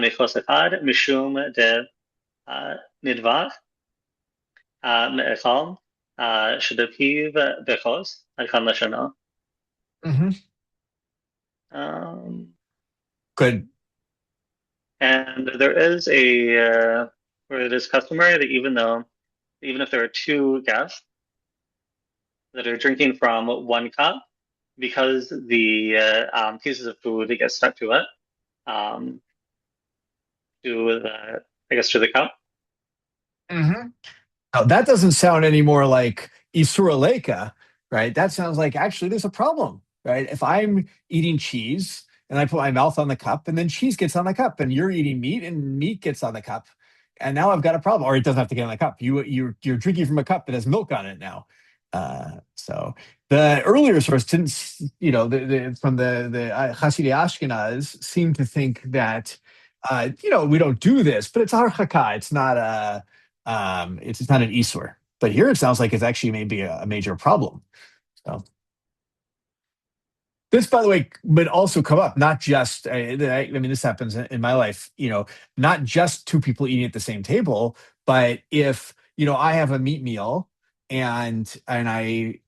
מחוס אחד משום נדבך מאכל שבפיו בחוס אחד לשנו. Good. And there is where it is customary that even if there are two guests that are drinking from one cup, because the pieces of food that get stuck to it, to the cup. Now, that doesn't sound any more like Isura Leica, right? That sounds like actually there's a problem, right? If I'm eating cheese and I put my mouth on the cup and then cheese gets on the cup, and you're eating meat and meat gets on the cup, and now I've got a problem. Or it doesn't have to get on the cup. You're drinking from a cup that has milk on it now. So the earlier source didn't, from the Hasidic Ashkenaz seemed to think that, we don't do this, but it's harchaka. It's not it's not an isur. But here it sounds like it's actually maybe a major problem. So this, by the way, would also come up, not just, I mean, this happens in my life, not just two people eating at the same table, but if, I have a meat meal and I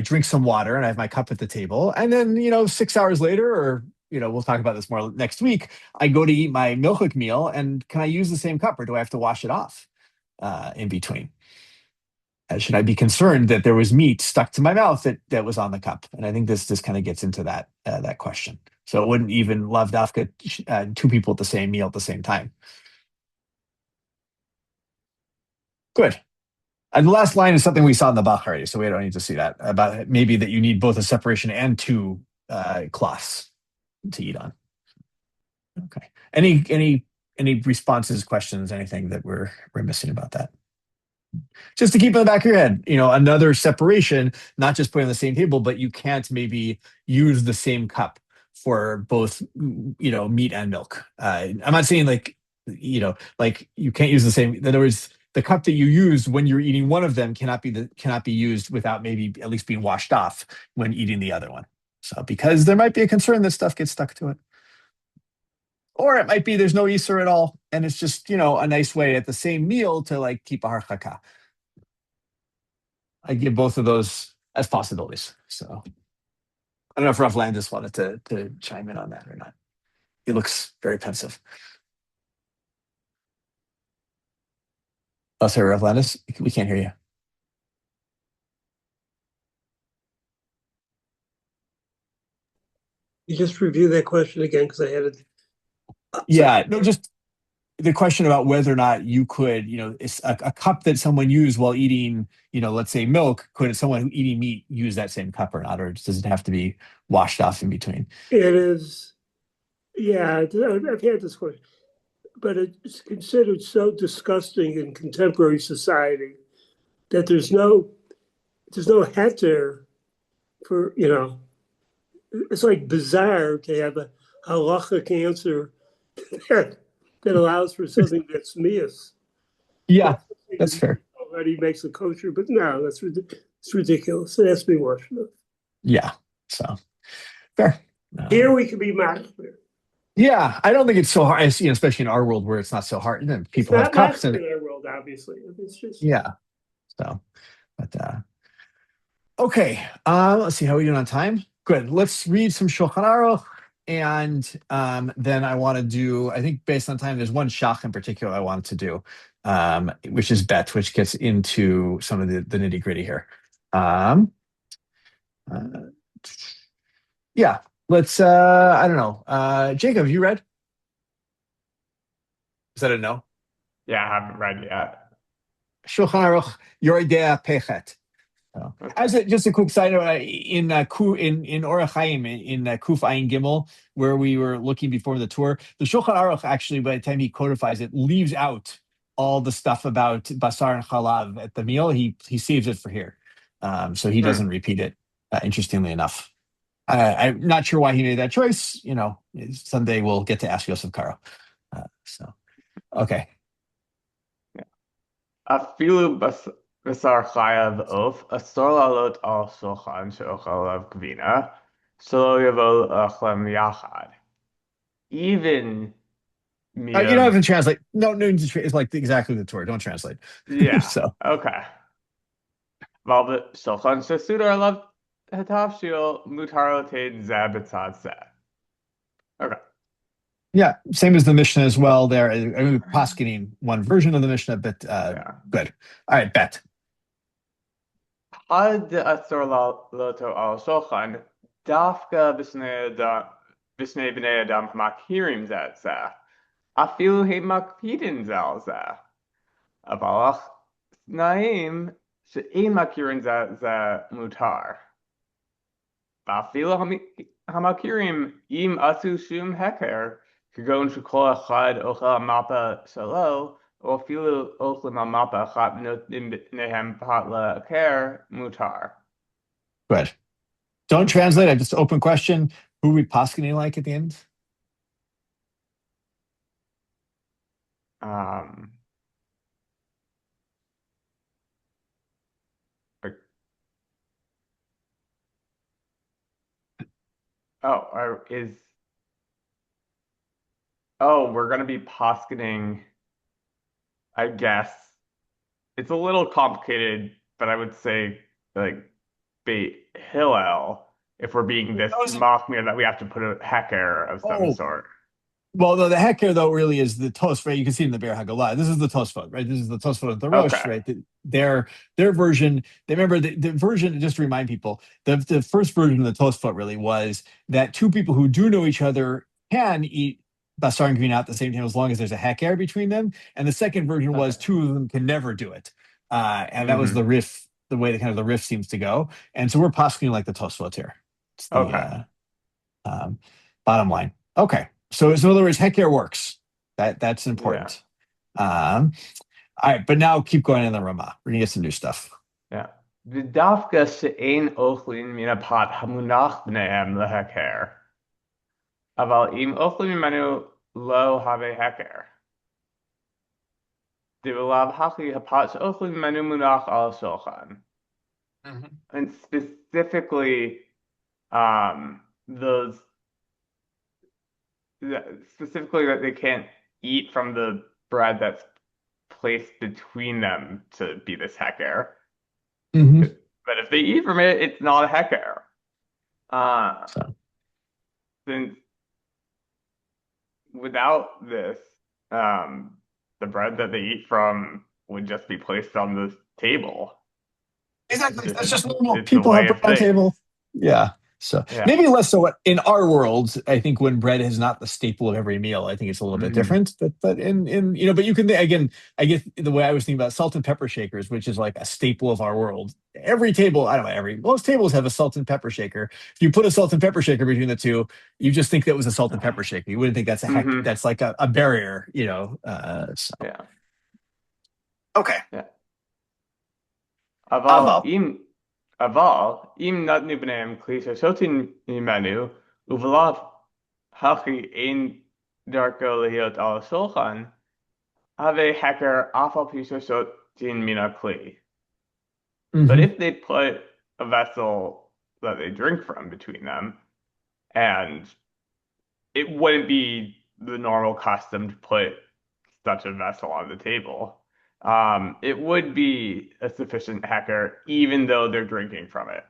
drink some water and I have my cup at the table, and then, 6 hours later, or, we'll talk about this more next week, I go to eat my milchik meal, and can I use the same cup, or do I have to wash it off in between? Should I be concerned that there was meat stuck to my mouth that was on the cup? And I think this kind of gets into that question. So it wouldn't even lav dafka two people at the same meal at the same time. Good. And the last line is something we saw in the Bach already, so we don't need to see that, about maybe that you need both a separation and two cloths to eat on. Okay. Any responses, questions, anything that we're missing about that? Just to keep in the back of your head, another separation, not just putting on the same table, but you can't maybe use the same cup for both, meat and milk. I'm not saying like you can't use the same. In other words, the cup that you use when you're eating one of them cannot be used without maybe at least being washed off when eating the other one. So because there might be a concern that stuff gets stuck to it. Or it might be there's no Isur at all, and it's just, a nice way at the same meal to keep a harchaka. I give both of those as possibilities. So I don't know if Rav Landis wanted to chime in on that or not. He looks very pensive. Oh, sorry, Rav Landis, we can't hear you. You just review that question again, because I had it. Yeah, no, just the question about whether or not you could, a cup that someone used while eating, let's say milk, could someone eating meat use that same cup or not, or does it have to be washed off in between? It is, yeah, I've had this question, but it's considered so disgusting in contemporary society that there's no heter for, it's like bizarre to have a halachic answer that allows for something that's mias. Yeah, that's fair. Already makes a kosher, but no, it's ridiculous. It has to be washed off. Yeah, so fair. Here we can be mad. Yeah, I don't think it's so hard, especially in our world where it's not so hard. Then people have cups in our world, obviously. It's just So, but okay. Let's see how we doing on time. Good. Let's read some Shulchan Aruch. And then I want to do, I think based on time, there's one shach in particular I wanted to do, which is Bet, which gets into some of the nitty gritty here. Yeah, let's, I don't know. Jacob, you read? Is that a no? Yeah, I haven't read yet. Shulchan Aruch, Yoreh Pechet. As just a quick side note, in Orach Chaim in Kuf Ayin Gimel, where we were looking before the tour, the Shulchan Aruch actually, by the time he codifies it, leaves out all the stuff about basar and chalav at the meal. He saves it for here, so he doesn't repeat it interestingly enough. I'm not sure why he made that choice. Someday we'll get to ask Yosef Karo. Okay. Afilu basar chayav of asor lalot al shulchan she'ochel alav gvina shelo yavo achlem yachad. Even You don't have meat to translate. No, it's like exactly the Torah. Don't translate. yeah, So okay. Valbit shulchan shesudar alav hetavshil mutar lotein zeh b'tzad zeh. Okay. yeah, same as the Mishnah as well. There, I'm posketing one version of the Mishnah, but Yeah. good. All right, bet. Had asor loto al shulchan dafka b'snei b'nei adam hamakirim zeh zeh. Afilu he makpidin zal zeh. Avalach snaim she'ein makirin zeh mutar. Afilu hamakirim im asu shum heker כגון שכל אחד אוכל מפה שלו, או אפילו אוכלים על מפה אחת ונותנים ביניהם פת לאחר, מותר. Good. Don't translate. I just open question. Who are we posketing like at the end? We're going to be posketing, I guess. It's a little complicated, but I would say like Beit Hillel, if we're being this machmir that we have to put a heker of some sort. Well, no, the heker though really is the Tosfot. Right? You can see it in the Be'er Haggalah. This is the Tosfot, right? This is the Tosfot of the Rosh, Okay. right? Their version. They remember the version. Just to remind people, the first version of the Tosfot really was that two people who do know each other can eat basar and gvina at the same time as long as there's a heker between them. And the second version was two of them can never do it, and that was the riff. The way the riff seems to go, and so we're posking like the Tosfot here. It's the bottom line. Okay. So in other words, heker works. That's important. Yeah. All right, but now keep going in the Ramah. We're gonna get some new stuff. Yeah. V'dafka she'ein ochlin min hapot hamunach b'nehem leheker. Aval im ochlin mimenu lo have heker. Divulav hachi hapot she'ochlin mimenu munach al shulchan. And specifically, specifically that they can't eat from the bread that's placed between them to be this heker. But if they eat from it, it's not a heker. Since without this, the bread that they eat from would just be placed on the table. Exactly. That's just normal. It's People have bread on the table. Yeah. So maybe less so in our world. I think when bread is not the staple of every meal, I think it's a little bit different. But in but you can again, I guess the way I was thinking about salt and pepper shakers, which is like a staple of our world. Every table, I don't know, most tables have a salt and pepper shaker. If you put a salt and pepper shaker between the two, you just think that was a salt and pepper shaker. You wouldn't think that's that's like a barrier, So. Yeah. Okay. Yeah. Aval im natnu b'neim kli shotin mimenu uvelav hachi ein darko lehiot al shulchan have heker afal pi shotin mina kli. But if they put a vessel that they drink from between them, and it wouldn't be the normal custom to put such a vessel on the table. It would be a sufficient heker, even though they're drinking from it.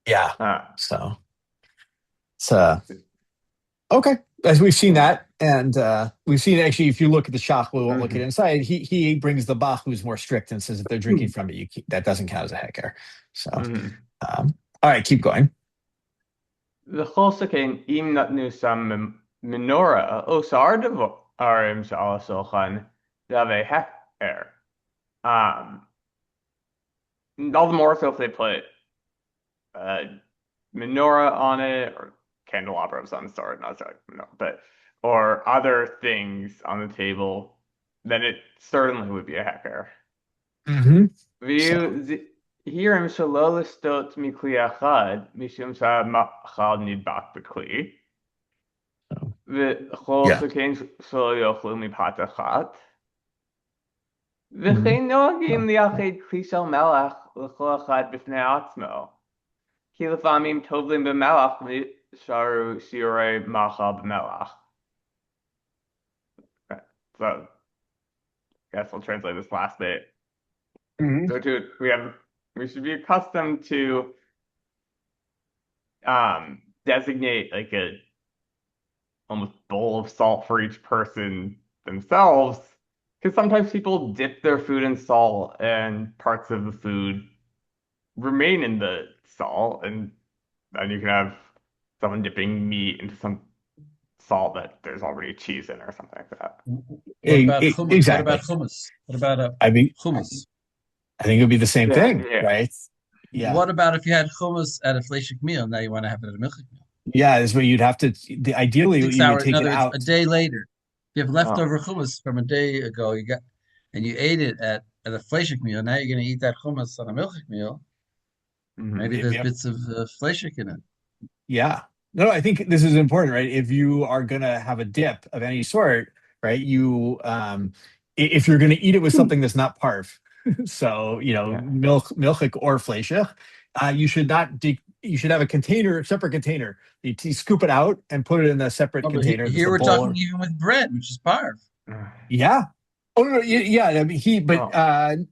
Yeah. So okay. As we've seen that, and we've seen actually, if you look at the shach, we won't look at inside. He brings the bach who's more strict and says if they're drinking from it, that doesn't count as a heker. So, all right, keep going. The cholsakein im natnu sam menorah osar devarim shal shulchan dave heker. All the more so if they put menorah on it or candelabra of some sort, or other things on the table, then it certainly would be a heker. Hiram shelo listot mikli achad mishum sha'machal nidbak b'kli. וכל שכן שלא יאכלו מפת אחת. וכן נוהגים לייחד כלי של מלח לכל אחד בפני עצמו. כי לפעמים טובלים במלח ושרו שיעורי מאכל במלח. So, I guess I'll translate this last bit. So we should be accustomed to designate like a almost bowl of salt for each person themselves, because sometimes people dip their food in salt and parts of the food remain in the salt, and then you can have someone dipping meat into some salt that there's already cheese in or something like that. What about hummus? Exactly. What about hummus? What about hummus? I think it would be the same thing, right? Yeah. What about if you had hummus at a fleshik meal? Now you want to have it at a milchik meal. Yeah, is what you'd have to. Ideally, you would take it out a day later. If you have leftover hummus from a day ago, and you ate it at a fleshik meal. Now you're going to eat that hummus on a milchik meal. Maybe there's bits of fleshik in it. Yeah. No, I think this is important, right? If you are going to have a dip of any sort, right? If you're going to eat it with something that's not parv, so milchik or fleshik, you should not. You should have a separate container. You scoop it out and put it in a separate container. Here we're talking even with bread, which is parv. Yeah. Oh no, yeah. I mean,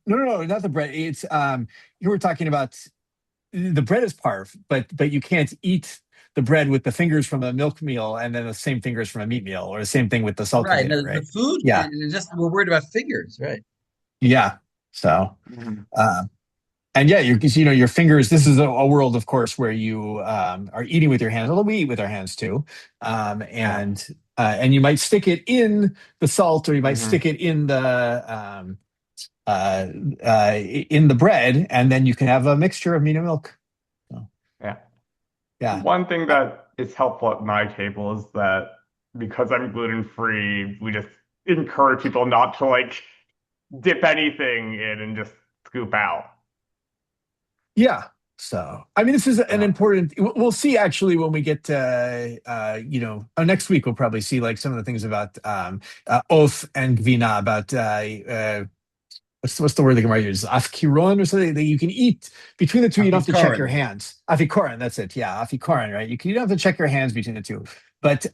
no, not the bread. It's you were talking about the bread is parv, but you can't eat the bread with the fingers from a milk meal and then the same fingers from a meat meal, or the same thing with the salt container, right? The food, we're worried about fingers, right? Yeah. So, and yeah, your fingers. This is a world, of course, where you are eating with your hands. Although we eat with our hands too, and you might stick it in the salt, or you might stick it in the bread, and then you can have a mixture of meat and milk. So, yeah. One thing that is helpful at my table is that because I'm gluten-free, we just encourage people not to like dip anything in and just scoop out. Yeah. So, I mean, this is an important. We'll see actually when we get to next week. We'll probably see like some of the things about oath and gvina, about what's the word the Gemara uses? Afkiron or something that you can eat between the two. You don't have to check your hands. Afikoran, that's it. Yeah, afikoran, right? You don't have to check your hands between the two. But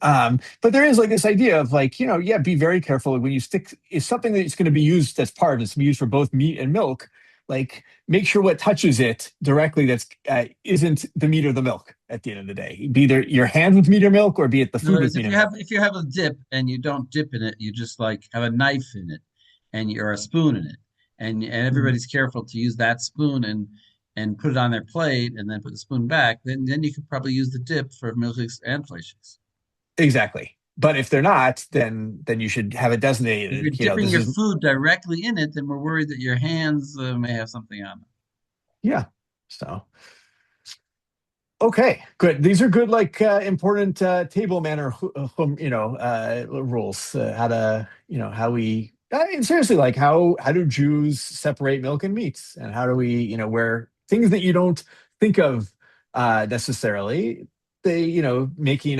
there is like this idea of like, be very careful when you stick is something that's going to be used as part. It's going to be used for both meat and milk. Like, make sure what touches it directly isn't the meat or the milk at the end of the day. Be either your hand with meat or milk, or be it the food with meat or milk. If you have a dip and you don't dip in it, you just like have a knife in it or a spoon in it. And everybody's careful to use that spoon and put it on their plate and then put the spoon back, then you could probably use the dip for milchiks and flesheks. Exactly. But if they're not, then you should have it designated. If you're dipping your food directly in it, then we're worried that your hands may have something on them. Yeah. So, okay, good. These are good, like important table manner, rules. How we. And seriously, like how do Jews separate milk and meats, and how do we, where things that you don't think of necessarily, they, making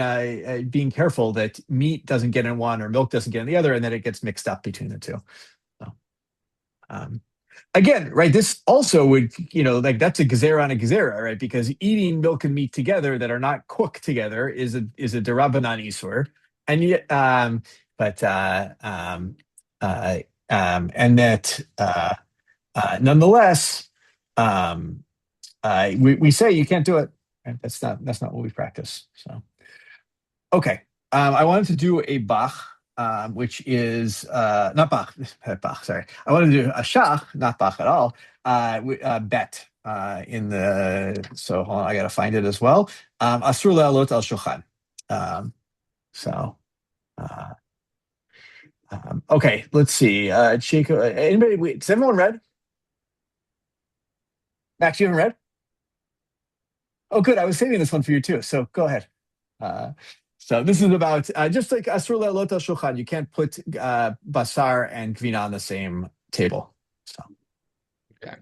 being careful that meat doesn't get in one or milk doesn't get in the other, and that it gets mixed up between the two. So, again, right, this also would, like that's a gezerah on a gezerah, right? Because eating milk and meat together that are not cooked together is a derabanan isur, and yet, and that nonetheless, we say you can't do it. Right? That's not what we practice. So, okay, I wanted to do a bach, which is not bach. Sorry, I wanted to do a shach, not bach at all. Bet in the. So hold on, I got to find it as well. Asur le'alot al shulchan. Okay, let's see. Chico, anybody? Wait, has everyone read? Max, you haven't read? Oh, good. I was saving this one for you too. So go ahead. So this is about just like asur le'alot al shulchan. You can't put basar and gvina on the same table. So, okay.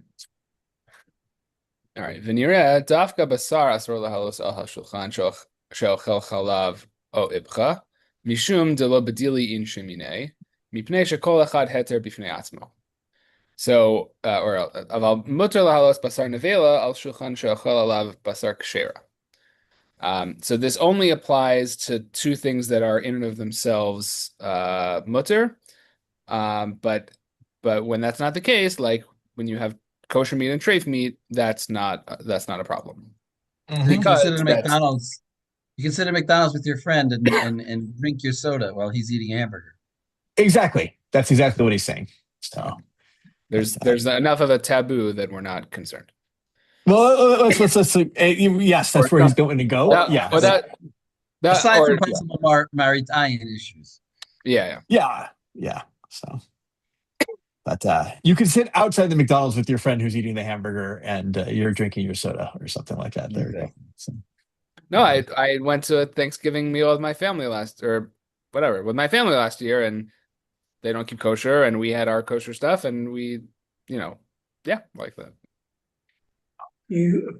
All right. V'nireh dafka basar asur lahalos al hashulchan she'ochel chalav o ibcha mishum de lo bedili in shemine mipnei shekol echad heter bifnei atzmo. So, or aval muter lahalos basar nevela al shulchan she'ochel alav basar kshera. So this only applies to two things that are in and of themselves mutter, but when that's not the case, like when you have kosher meat and treif meat, that's not a problem. So you can sit at Because a that's McDonald's. You can sit at McDonald's with your friend and drink your soda while he's eating a hamburger. Exactly. That's exactly what he's saying. So there's enough of a taboo that we're not concerned. well, let's yes, that's where he's going to go. Yeah. Aside from Or possible maritime issues. yeah. So, but you can sit outside the McDonald's with your friend who's eating the hamburger and you're drinking your soda or something like that. There we go. So, no, I went to a Thanksgiving meal with my family last year, and they don't keep kosher, and we had our kosher stuff, and we, like that. You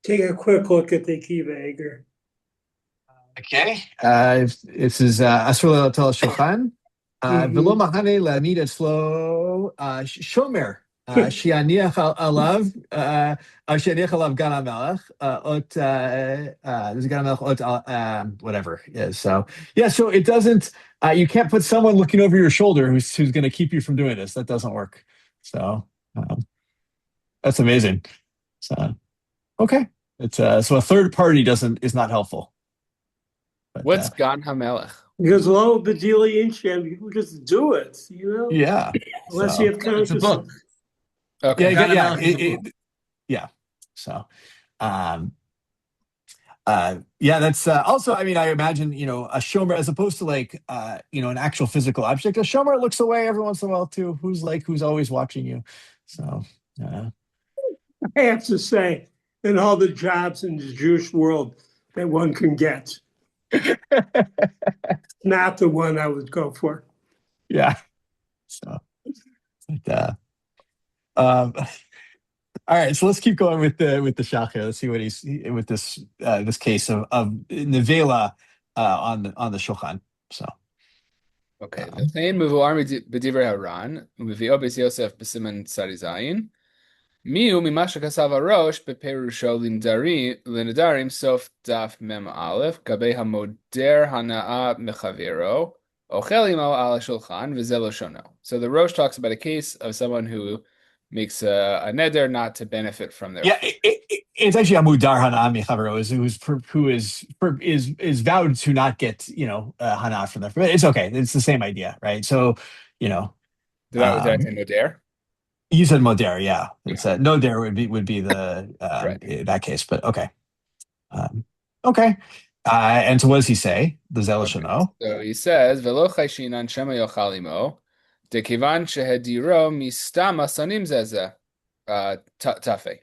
take a quick look at the Kiva Eger. Okay. This is Asur Tel Shulchan. V'lo mahane la'amid etzlo shomer shianiach alav gan hamelech there's gan hamelech ot whatever. Yeah, so it doesn't. You can't put someone looking over your shoulder who's going to keep you from doing this. That doesn't work. So that's amazing. So okay, it's so a third party is not helpful. But, what's gan hamelech? Because lo bedili inshem, people just do it, Yeah. Unless you have consciousness. It's a book. Okay. Yeah. So, that's also. I mean, I imagine a shomer as opposed to like an actual physical object. A shomer looks away every once in a while too. Who's always watching you. So, I have to say, in all the jobs in the Jewish world that one can get, not the one I would go for. Yeah. So, all right. So let's keep going with the shachar. Let's see what he's with this case of nevela on the shulchan. So. Okay. V'chein muvuar b'divrei Haran u'mevio b'is Yosef b'siman tzadi zayin miu mima shekasav harosh b'perusho l'nedarim sof daf mem aleph gabei hamoder hana'a mechavero ochel imo al shulchan v'ze lo shono. So the Rosh talks about a case of someone who makes a neder not to benefit from their. Yeah, it's actually amudar hana mechavero who is vowed to not get hana from their. It's okay. It's the same idea, right? So Did I say moder? You said moder, yeah. It's noder would be the that case, but okay. Okay. And so what does he say? The zealous know. So he says, "Velo chayshinan shema yochalimo, dekivan shehediro mistama sanim zeze tafe."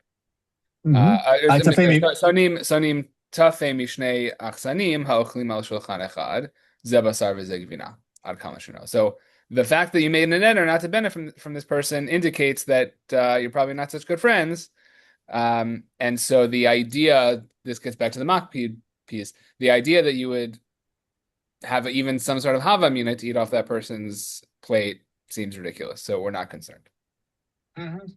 Sanim tafe mishnei achsanim haochlim al shulchan echad zebasar v'zegvina ad kama sheno. So the fact that you made an neder not to benefit from this person indicates that you're probably not such good friends. And so the idea, this gets back to the mock piece, the idea that you would have even some sort of hava mina to eat off that person's plate seems ridiculous. So we're not concerned. Umevio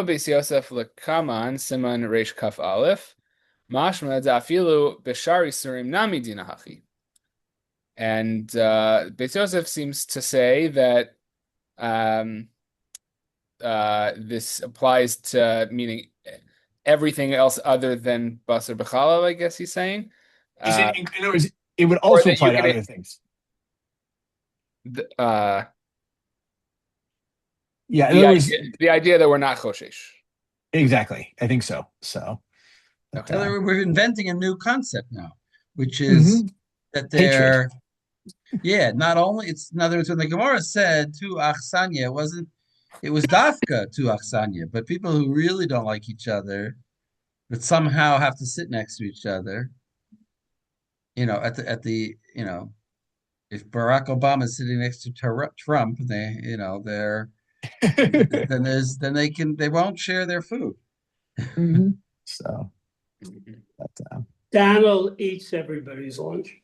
beis Yosef lekaman siman reish kaf aleph mashma da'afilu b'shari surim nami dina hachi. And Beis Yosef seems to say that this applies to meaning everything else other than basar b'chalav, I guess he's saying. In other words, it would also apply to other things. The idea that we're not choshesh. Exactly. I think so. So we're inventing a new concept now, which is that they're not only it's in other words when the Gemara said to Achsanya, it was Dafka to Achsanya, but people who really don't like each other but somehow have to sit next to each other, at the if Barack Obama is sitting next to Trump, they're They won't share their food. Mm-hmm. So, but, Donald eats everybody's lunch.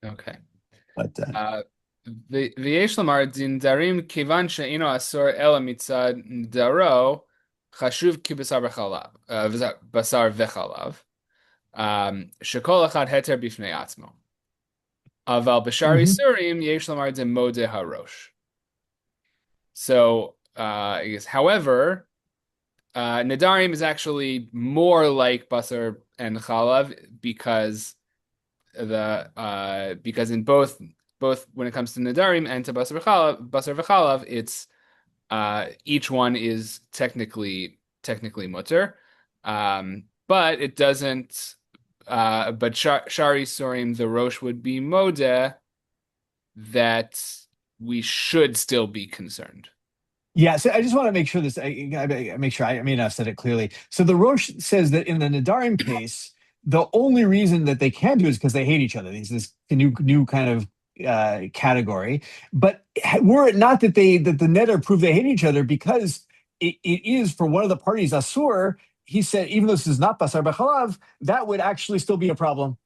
Okay. But ויש לומר דין דרים כיוון שאינו אסור אלא מצד דרו חשוב כבשר וחלב, בשר וחלב, שכל אחד היתר בפני עצמו. אבל בשאר איסורים יש לומר דמודה הראש. So, I guess, however, Nadarim is actually more like basar and chalav because in both when it comes to Nadarim and to basar v'chalav, it's each one is technically mutter, but it doesn't. But shari sorim, the rosh would be modeh that we should still be concerned. Yeah, so I just want to make sure I may not have said it clearly. So the Rosh says that in the Nadarim case, the only reason that they can do is because they hate each other. This new kind of category. But were it not that the neder prove they hate each other, because it is for one of the parties asur, he said, even though this is not basar b'chalav, that would actually still be a problem.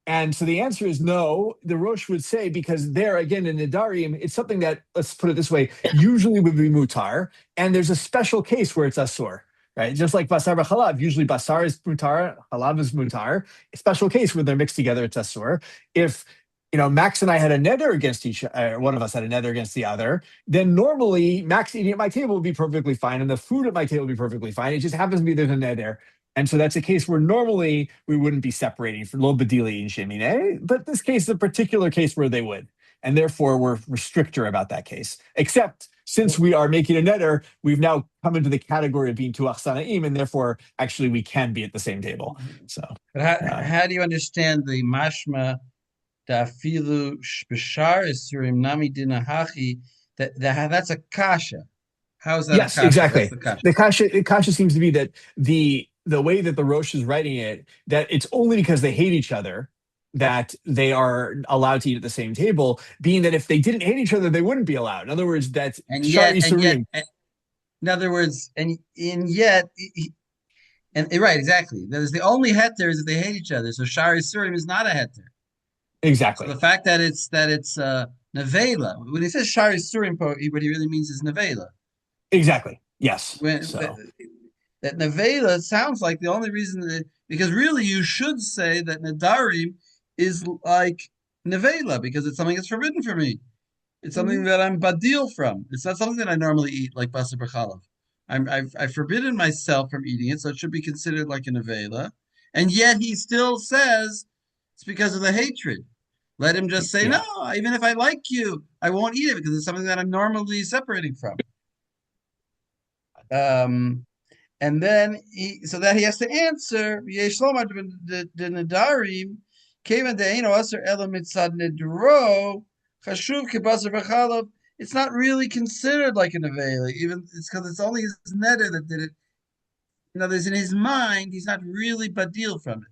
And so the answer is no. The Rosh would say, because there, again, in Nidarim, it's something that, let's put it this way, usually would be mutar, and there's a special case where it's asur, right? Just like basar b'chalav, usually basar is mutar, halav is mutar. A special case where they're mixed together, it's asur. If Max and I had a neder against one of us had a neder against the other, then normally Max eating at my table would be perfectly fine, and the food at my table would be perfectly fine. It just happens to be there's a neder. And so that's a case where normally we wouldn't be separating for lo bedili and shemine, but this case is a particular case where they would. And therefore, we're stricter about that case. Except since we are making a neder, we've now come into the category of being tuach sanaim, and therefore, actually, we can be at the same table. So, but how do you understand the mashma dafilu b'shar isurim nami dinahachi? That's a kasha. How is that? Yes, a kasha? Exactly. The kasha seems to be that the way that the Rosh is writing it, that it's only because they hate each other that they are allowed to eat at the same table, being that if they didn't hate each other, they wouldn't be allowed. In other words, that's right, exactly. That is the only heter is that they hate each other. So shari surim is not a heter. Exactly. So the fact that it's nevela. When he says shari surim, what he really means is nevela. Exactly. Yes. That nevela sounds like the only reason because really you should say that nadarim is like nevela because it's something that's forbidden for me. It's something that I'm badil from. It's not something that I normally eat like basar b'chalav. I've forbidden myself from eating it, so it should be considered like a nevela. And yet he still says it's because of the hatred. Let him just say, no, even if I like you, I won't eat it because it's something that I'm normally separating from. And then so that he has to answer it's not really considered like a nevela, even it's because it's only his neder that did it. There's in his mind, he's not really badil from it.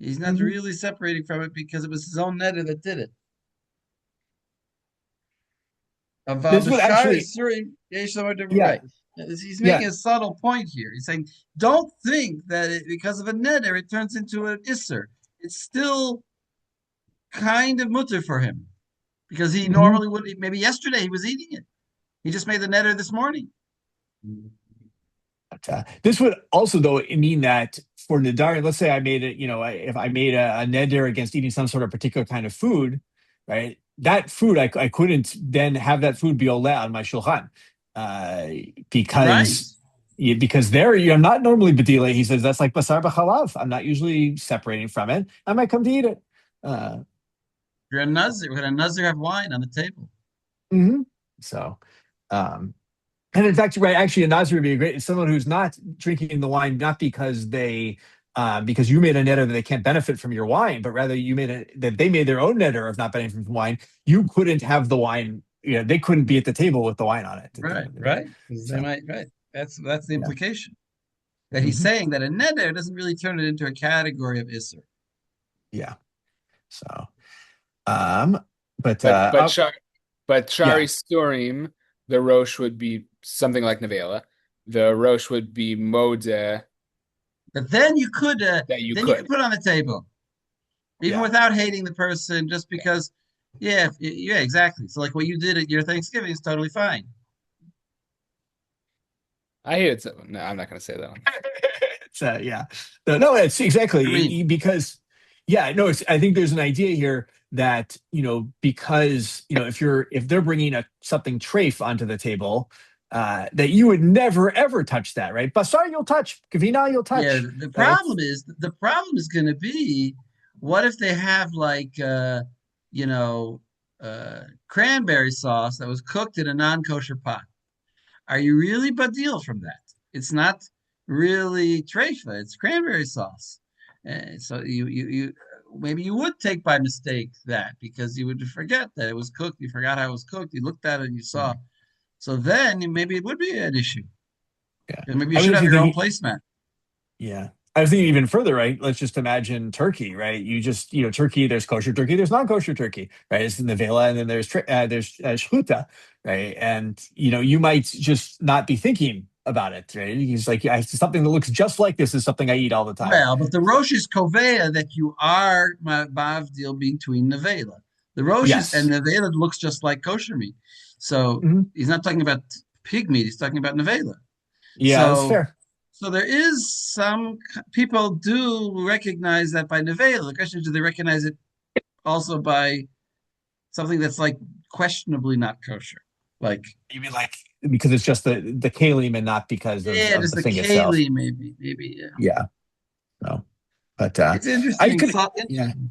He's not really separating from it because it was his own neder that did it. This would actually, right. He's making a subtle point here. He's saying, don't think that because of a neder, it turns into an isser. It's still kind of mutter for him because he normally would. Maybe yesterday he was eating it. He just made the neder this morning. This would also, though, mean that for Nadarim, let's say I made it, if I made a neder against eating some sort of particular kind of food, right? That food, I couldn't then have that food be oleh on my shulchan. Because there I'm not normally bedile. He says that's like basar b'chalav. I'm not usually separating from it. I might come to eat it. You're a nazir. Would a nazir have wine on the table? So, and in fact, right, actually, a nazir would be great. It's someone who's not drinking the wine not because because you made a neder that they can't benefit from your wine, but rather you that they made their own neder of not benefiting from wine. You couldn't have the wine. They couldn't be at the table with the wine on it. Right. They might, right. That's the implication. That he's saying that a neder doesn't really turn it into a category of isser. Yeah. So, But Shari Sturim, the Rosh would be something like Nevela. The Rosh would be Modeh. But then you could you could put on the table, even without hating the person, just because. Yeah, exactly. So like what you did at your Thanksgiving is totally fine. I hated it. No, I'm not going to say that one. It's exactly because, I think there's an idea here that, because, if they're bringing something treif onto the table, that you would never ever touch that, right? Basar you'll touch, kavina you'll touch. Yeah, the problem is going to be, what if they have like, cranberry sauce that was cooked in a non-kosher pot? Are you really badil from that? It's not really treifa, it's cranberry sauce. So you maybe you would take by mistake that, because you would forget that it was cooked. You forgot how it was cooked. You looked at it and you saw. So then maybe it would be an issue. Yeah. Maybe you should have your own placemat. Yeah. I was thinking even further, right? Let's just imagine turkey, right? You just, turkey, there's kosher turkey, there's non-kosher turkey, right? It's in the vela, and then there's shchuta, right? And, you might just not be thinking about it, right? He's like, something that looks just like this is something I eat all the time. Well, but the Rosh is kovea that you are mavdil between nevela. The Rosh and nevela looks just like kosher meat. So he's not talking about pig meat, he's talking about nevela. Yeah, that's fair. So there is some people do recognize that by nevela. The question is, do they recognize it also by something that's like questionably not kosher? Like, you mean like because it's just the kalim and not because of just the thing itself? Maybe, yeah. No, but it's interesting.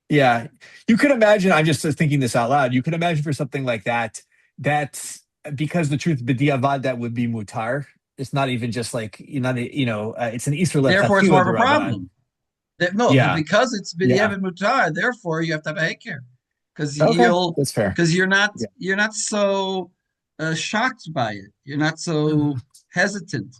Yeah, you could imagine. I'm just thinking this out loud. You could imagine for something like that. That's because the truth b'diavad that would be mutar. It's not even just like it's an Easter. Therefore, it's more of a problem. Because it's b'diavad mutar. Therefore, you have to have a hekir, because that's fair. Because you're not so shocked by it. You're not so hesitant.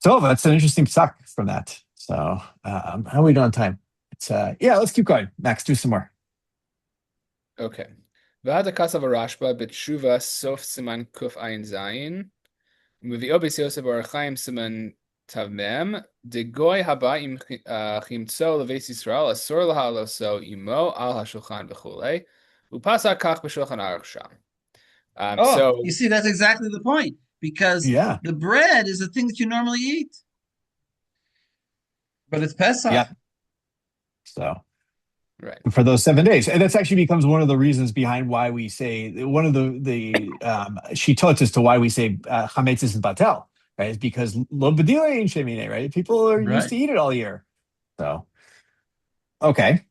So that's an interesting psak from that. So how are we doing on time? It's let's keep going. Max, do some more. Okay. V'hada kasav Rashba b'tshuva sof siman kuf ayin zayin. Muvio b'is Yosef Orachayim siman tavmem. Degoy haba im chimtso leves Yisrael asor lahaloso imo al hashulchan v'chulei. Upasa kach b'shulchan aruch sham. So you see, that's exactly the point, because the bread is the thing that you normally eat, but it's Pesach. Yeah. So. Right. For those 7 days. And that's actually becomes one of the reasons behind why we say, one of the shitot as to why we say chametz isn't batel, right? It's because lo b'dila ein shemine, right? People are used to eat it all year. So, okay.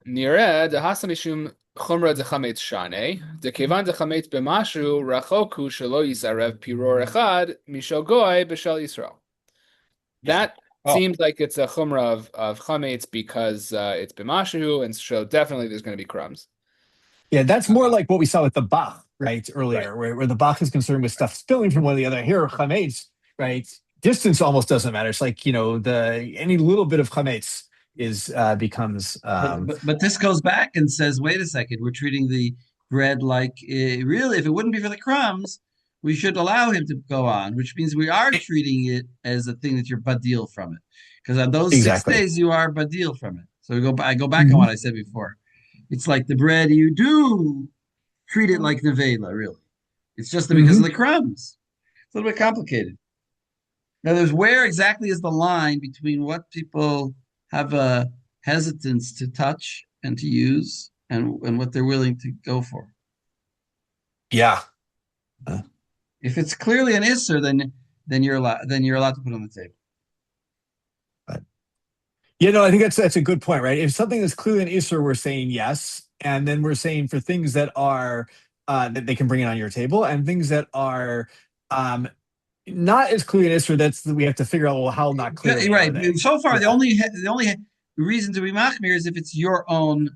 Yoreh dehasa mishum chumra dechametz shane, dekevan dechametz b'mashu rachoku shelo yisarev piror echad mishal goy b'shal Yisrael. That seems like it's a chumrah of chametz because it's b'mashu, and so definitely there's going to be crumbs. Yeah, that's more like what we saw with the bach, right, earlier, where the bach is concerned with stuff spilling from one to the other. Here, chametz, right, distance almost doesn't matter. It's like, any little bit of chametz becomes... But this goes back and says, wait a second, we're treating the bread like, really, if it wouldn't be for the crumbs, we should allow him to go on, which means we are treating it as a thing that you're badil from it. Because on those 6 days, you are badil from it. So I go back on what I said before. It's like the bread, you do treat it like nevela, really. It's just because of the crumbs. It's a little bit complicated. Now, where exactly is the line between what people have a hesitance to touch and to use, and what they're willing to go for? Yeah. If it's clearly an isser, then you're allowed to put it on the table. I think that's a good point, right? If something is clearly an isser, we're saying yes, and then we're saying for things that are that they can bring it on your table, and things that are not as clearly an isser, we have to figure out how not clear. Right. So far, the only reason to be machmir is if it's your own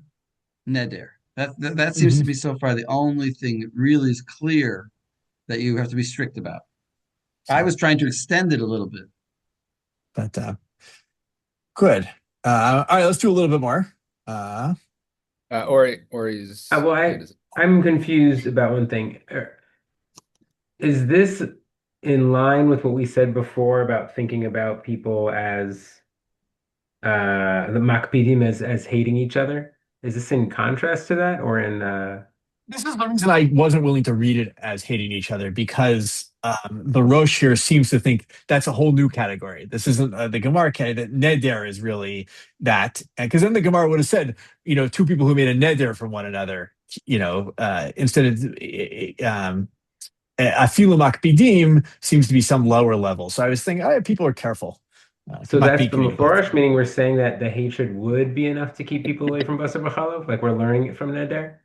neder. That seems to be so far the only thing that really is clear that you have to be strict about. I was trying to extend it a little bit. But good. All right, let's do a little bit more. Uh, or he's Well, I'm confused about one thing. Is this in line with what we said before about thinking about people as the makpidim as hating each other? Is this in contrast to that, or in this is the reason I wasn't willing to read it as hating each other because the Rosh here seems to think that's a whole new category. This isn't the Gemara category. That neder is really that, because then the Gemara would have said, two people who made a neder from one another, instead of afilu makpidim seems to be some lower level. So I was thinking, people are careful. So that's the Muforish, meaning we're saying that the hatred would be enough to keep people away from Basar B'chalav? Like we're learning it from neder?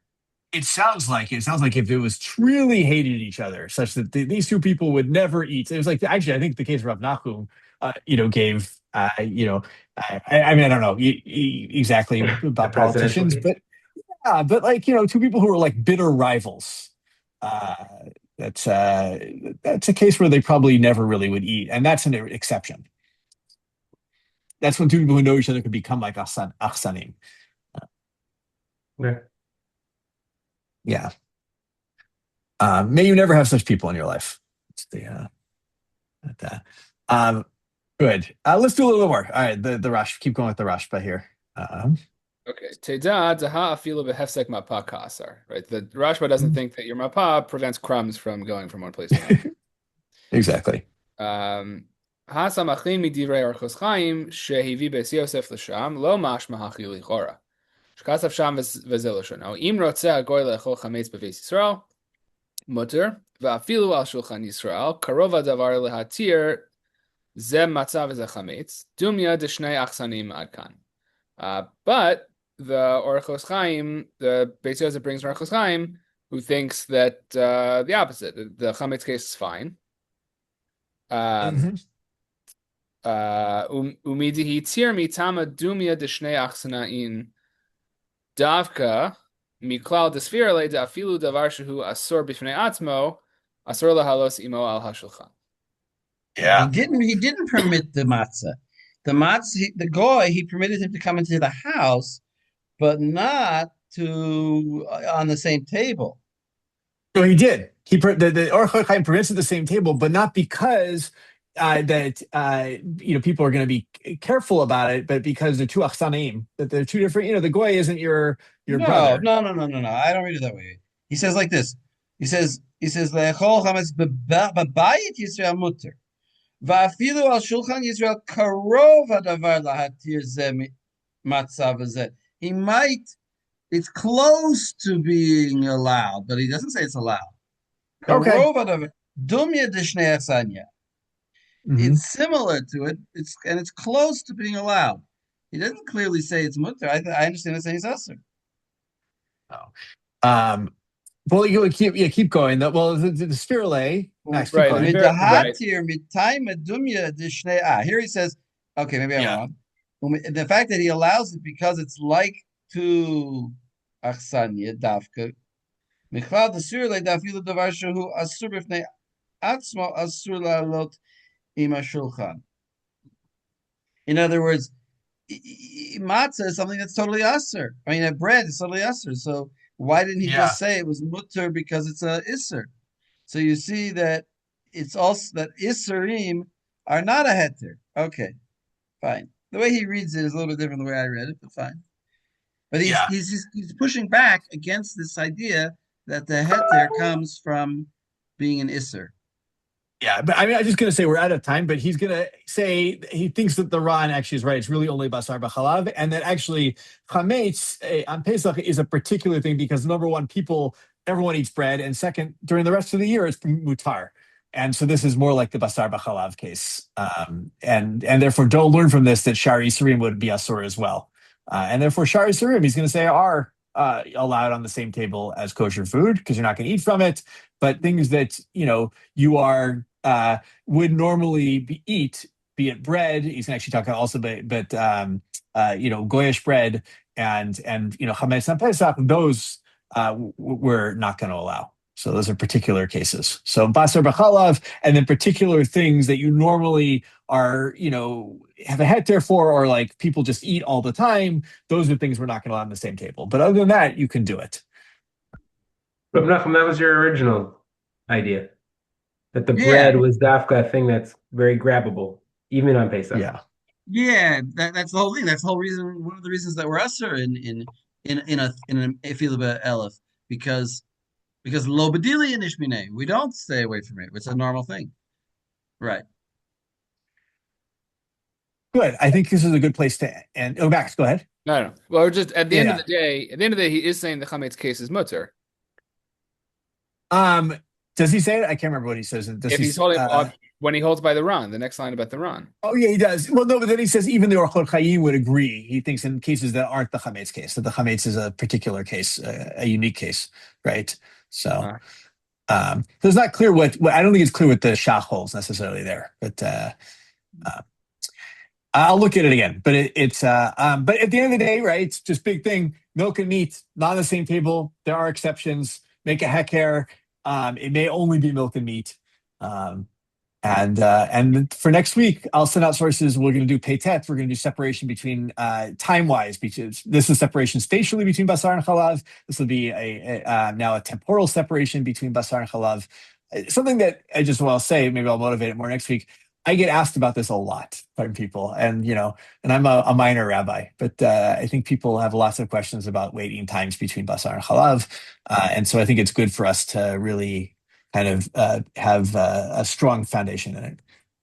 It sounds like if it was truly hated each other, such that these two people would never eat. It was like actually, I think the case of Rav Nachum, gave I mean, I don't know exactly about politicians, but like two people who are like bitter rivals. Uh, that's a case where they probably never really would eat, and that's an exception. That's when two people who know each other could become like achsanim. Okay. Yeah. May you never have such people in your life. Good. Let's do a little more. All right, the rush. Keep going with the rush, but here. Okay. Teda daha afilu behefsek mapa kasar. Right. The Rashba doesn't think that your mapa prevents crumbs from going from one place to another. Exactly. Hasamachin midivrei Orchos Chaim shehivi bes Yosef l'sham lo mashma hachil lichora. Shkasav sham v'zeloshono. Im rotzeh hagoy le'echol chametz b'veis Yisrael mutter va'afilu al shulchan Yisrael karov hadavar lehatir zeh matzav v'zeh chametz dumya d'shnei achsanim adkan. But the Orchos Chaim, the Beis Yosef brings Orchos Chaim, who thinks that the opposite, the chametz case is fine. Umidihi tir mitama dumya d'shnei achsanain davka miklal desfira le da'afilu davar shehu asor b'fnei atzmo asor lahalos imo al hashulchan. Yeah. He didn't permit the matzah. The goy, he permitted him to come into the house, but not to on the same table. So he did. The Orchos Chaim permits at the same table, but not because that people are going to be careful about it, but because they're two achsanim, that they're two different. The goy isn't your brother. No. I don't read it that way. He says like this. He says le'echol chametz b'bayit Yisrael mutter. Va'afilu al shulchan Yisrael karov hadavar lahatir zeh matzav v'zeh. He might. It's close to being allowed, but he doesn't say it's allowed. Okay. Dumya d'shnei achsanya. It's similar to it. It's close to being allowed. He doesn't clearly say it's mutter. I understand it's saying it's asur. Oh. Well, you keep going. Well, the spirale. Next, right. Here he says, okay, maybe I'm wrong. The fact that he allows it because it's like to achsanya davka. Michlal desur le dafilu davar shehu asur b'fnei atzmo asur la'alot ima shulchan. In other words, matzah is something that's totally asur. I mean, bread is totally asur. So why didn't he just say it was mutter because it's a isser? So you see that it's also that isserim are not a heter. Okay, fine. The way he reads it is a little bit different than the way I read it, but fine. But he's pushing back against this idea that the heter comes from being an isser. Yeah, but I mean, I'm just going to say we're out of time, but he's going to say he thinks that the Ran actually is right. It's really only basar b'chalav, and that actually chametz on Pesach is a particular thing because number one, everyone eats bread, and second, during the rest of the year, it's mutar. And so this is more like the basar b'chalav case. And therefore don't learn from this that shari yisurim would be asur as well. And therefore shari yisurim, he's going to say, are allowed on the same table as kosher food because you're not going to eat from it. But things that, you are would normally eat, be it bread, he's going to actually talk about also, but goyish bread and chametz on Pesach, those we're not going to allow. So those are particular cases. So basar b'chalav, and then particular things that you normally are, have a heter for, or like people just eat all the time. Those are things we're not going to allow on the same table. But other than that, you can do it. But Nachum, that was your original idea. That the Yeah, bread was dafka a thing that's very grabbable, even on Pesach. Yeah. yeah. That's the whole thing. That's the whole reason. One of the reasons that we're usher in an efila elef, because lo bedili and ishmine, we don't stay away from it. It's a normal thing, right? Good. I think this is a good place to end. Oh, Max, go ahead. No. Well, just at the end of Yeah. the day, he is saying the chametz case is mutter. Does he say it? I can't remember what he says. Does If he? he's holding when he holds by the Ran, the next line about the Ran. Oh yeah, he does. Well, no, but then he says even the Orchot Chaim would agree. He thinks in cases that aren't the chametz case, that the chametz is a particular case, a unique case, right? So, so it's not clear what I don't think it's clear what the Shach holds necessarily there, but I'll look at it again. But but at the end of the day, right? It's just big thing. Milk and meat not on the same table. There are exceptions. Make a heker. It may only be milk and meat. And for next week, I'll send out sources. We're going to do peitet. We're going to do separation between time-wise, because this is separation spatially between basar and chalav. This will be now a temporal separation between basar and chalav. Something that I just want to say, maybe I'll motivate it more next week. I get asked about this a lot from people, and I'm a minor rabbi, but I think people have lots of questions about waiting times between basar and chalav, and so I think it's good for us to really kind of have a strong foundation in it.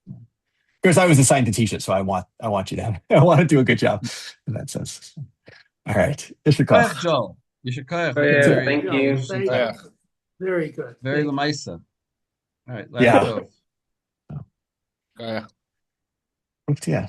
Of course, I was assigned to teach it, so I want you to I want to do a good job in that sense. All right, Koyach, Joel. You should koyach. Yeah, thank you. Thank you. Very good. Very Thank you. lemaisa. All right. Yeah. Yeah. Yeah.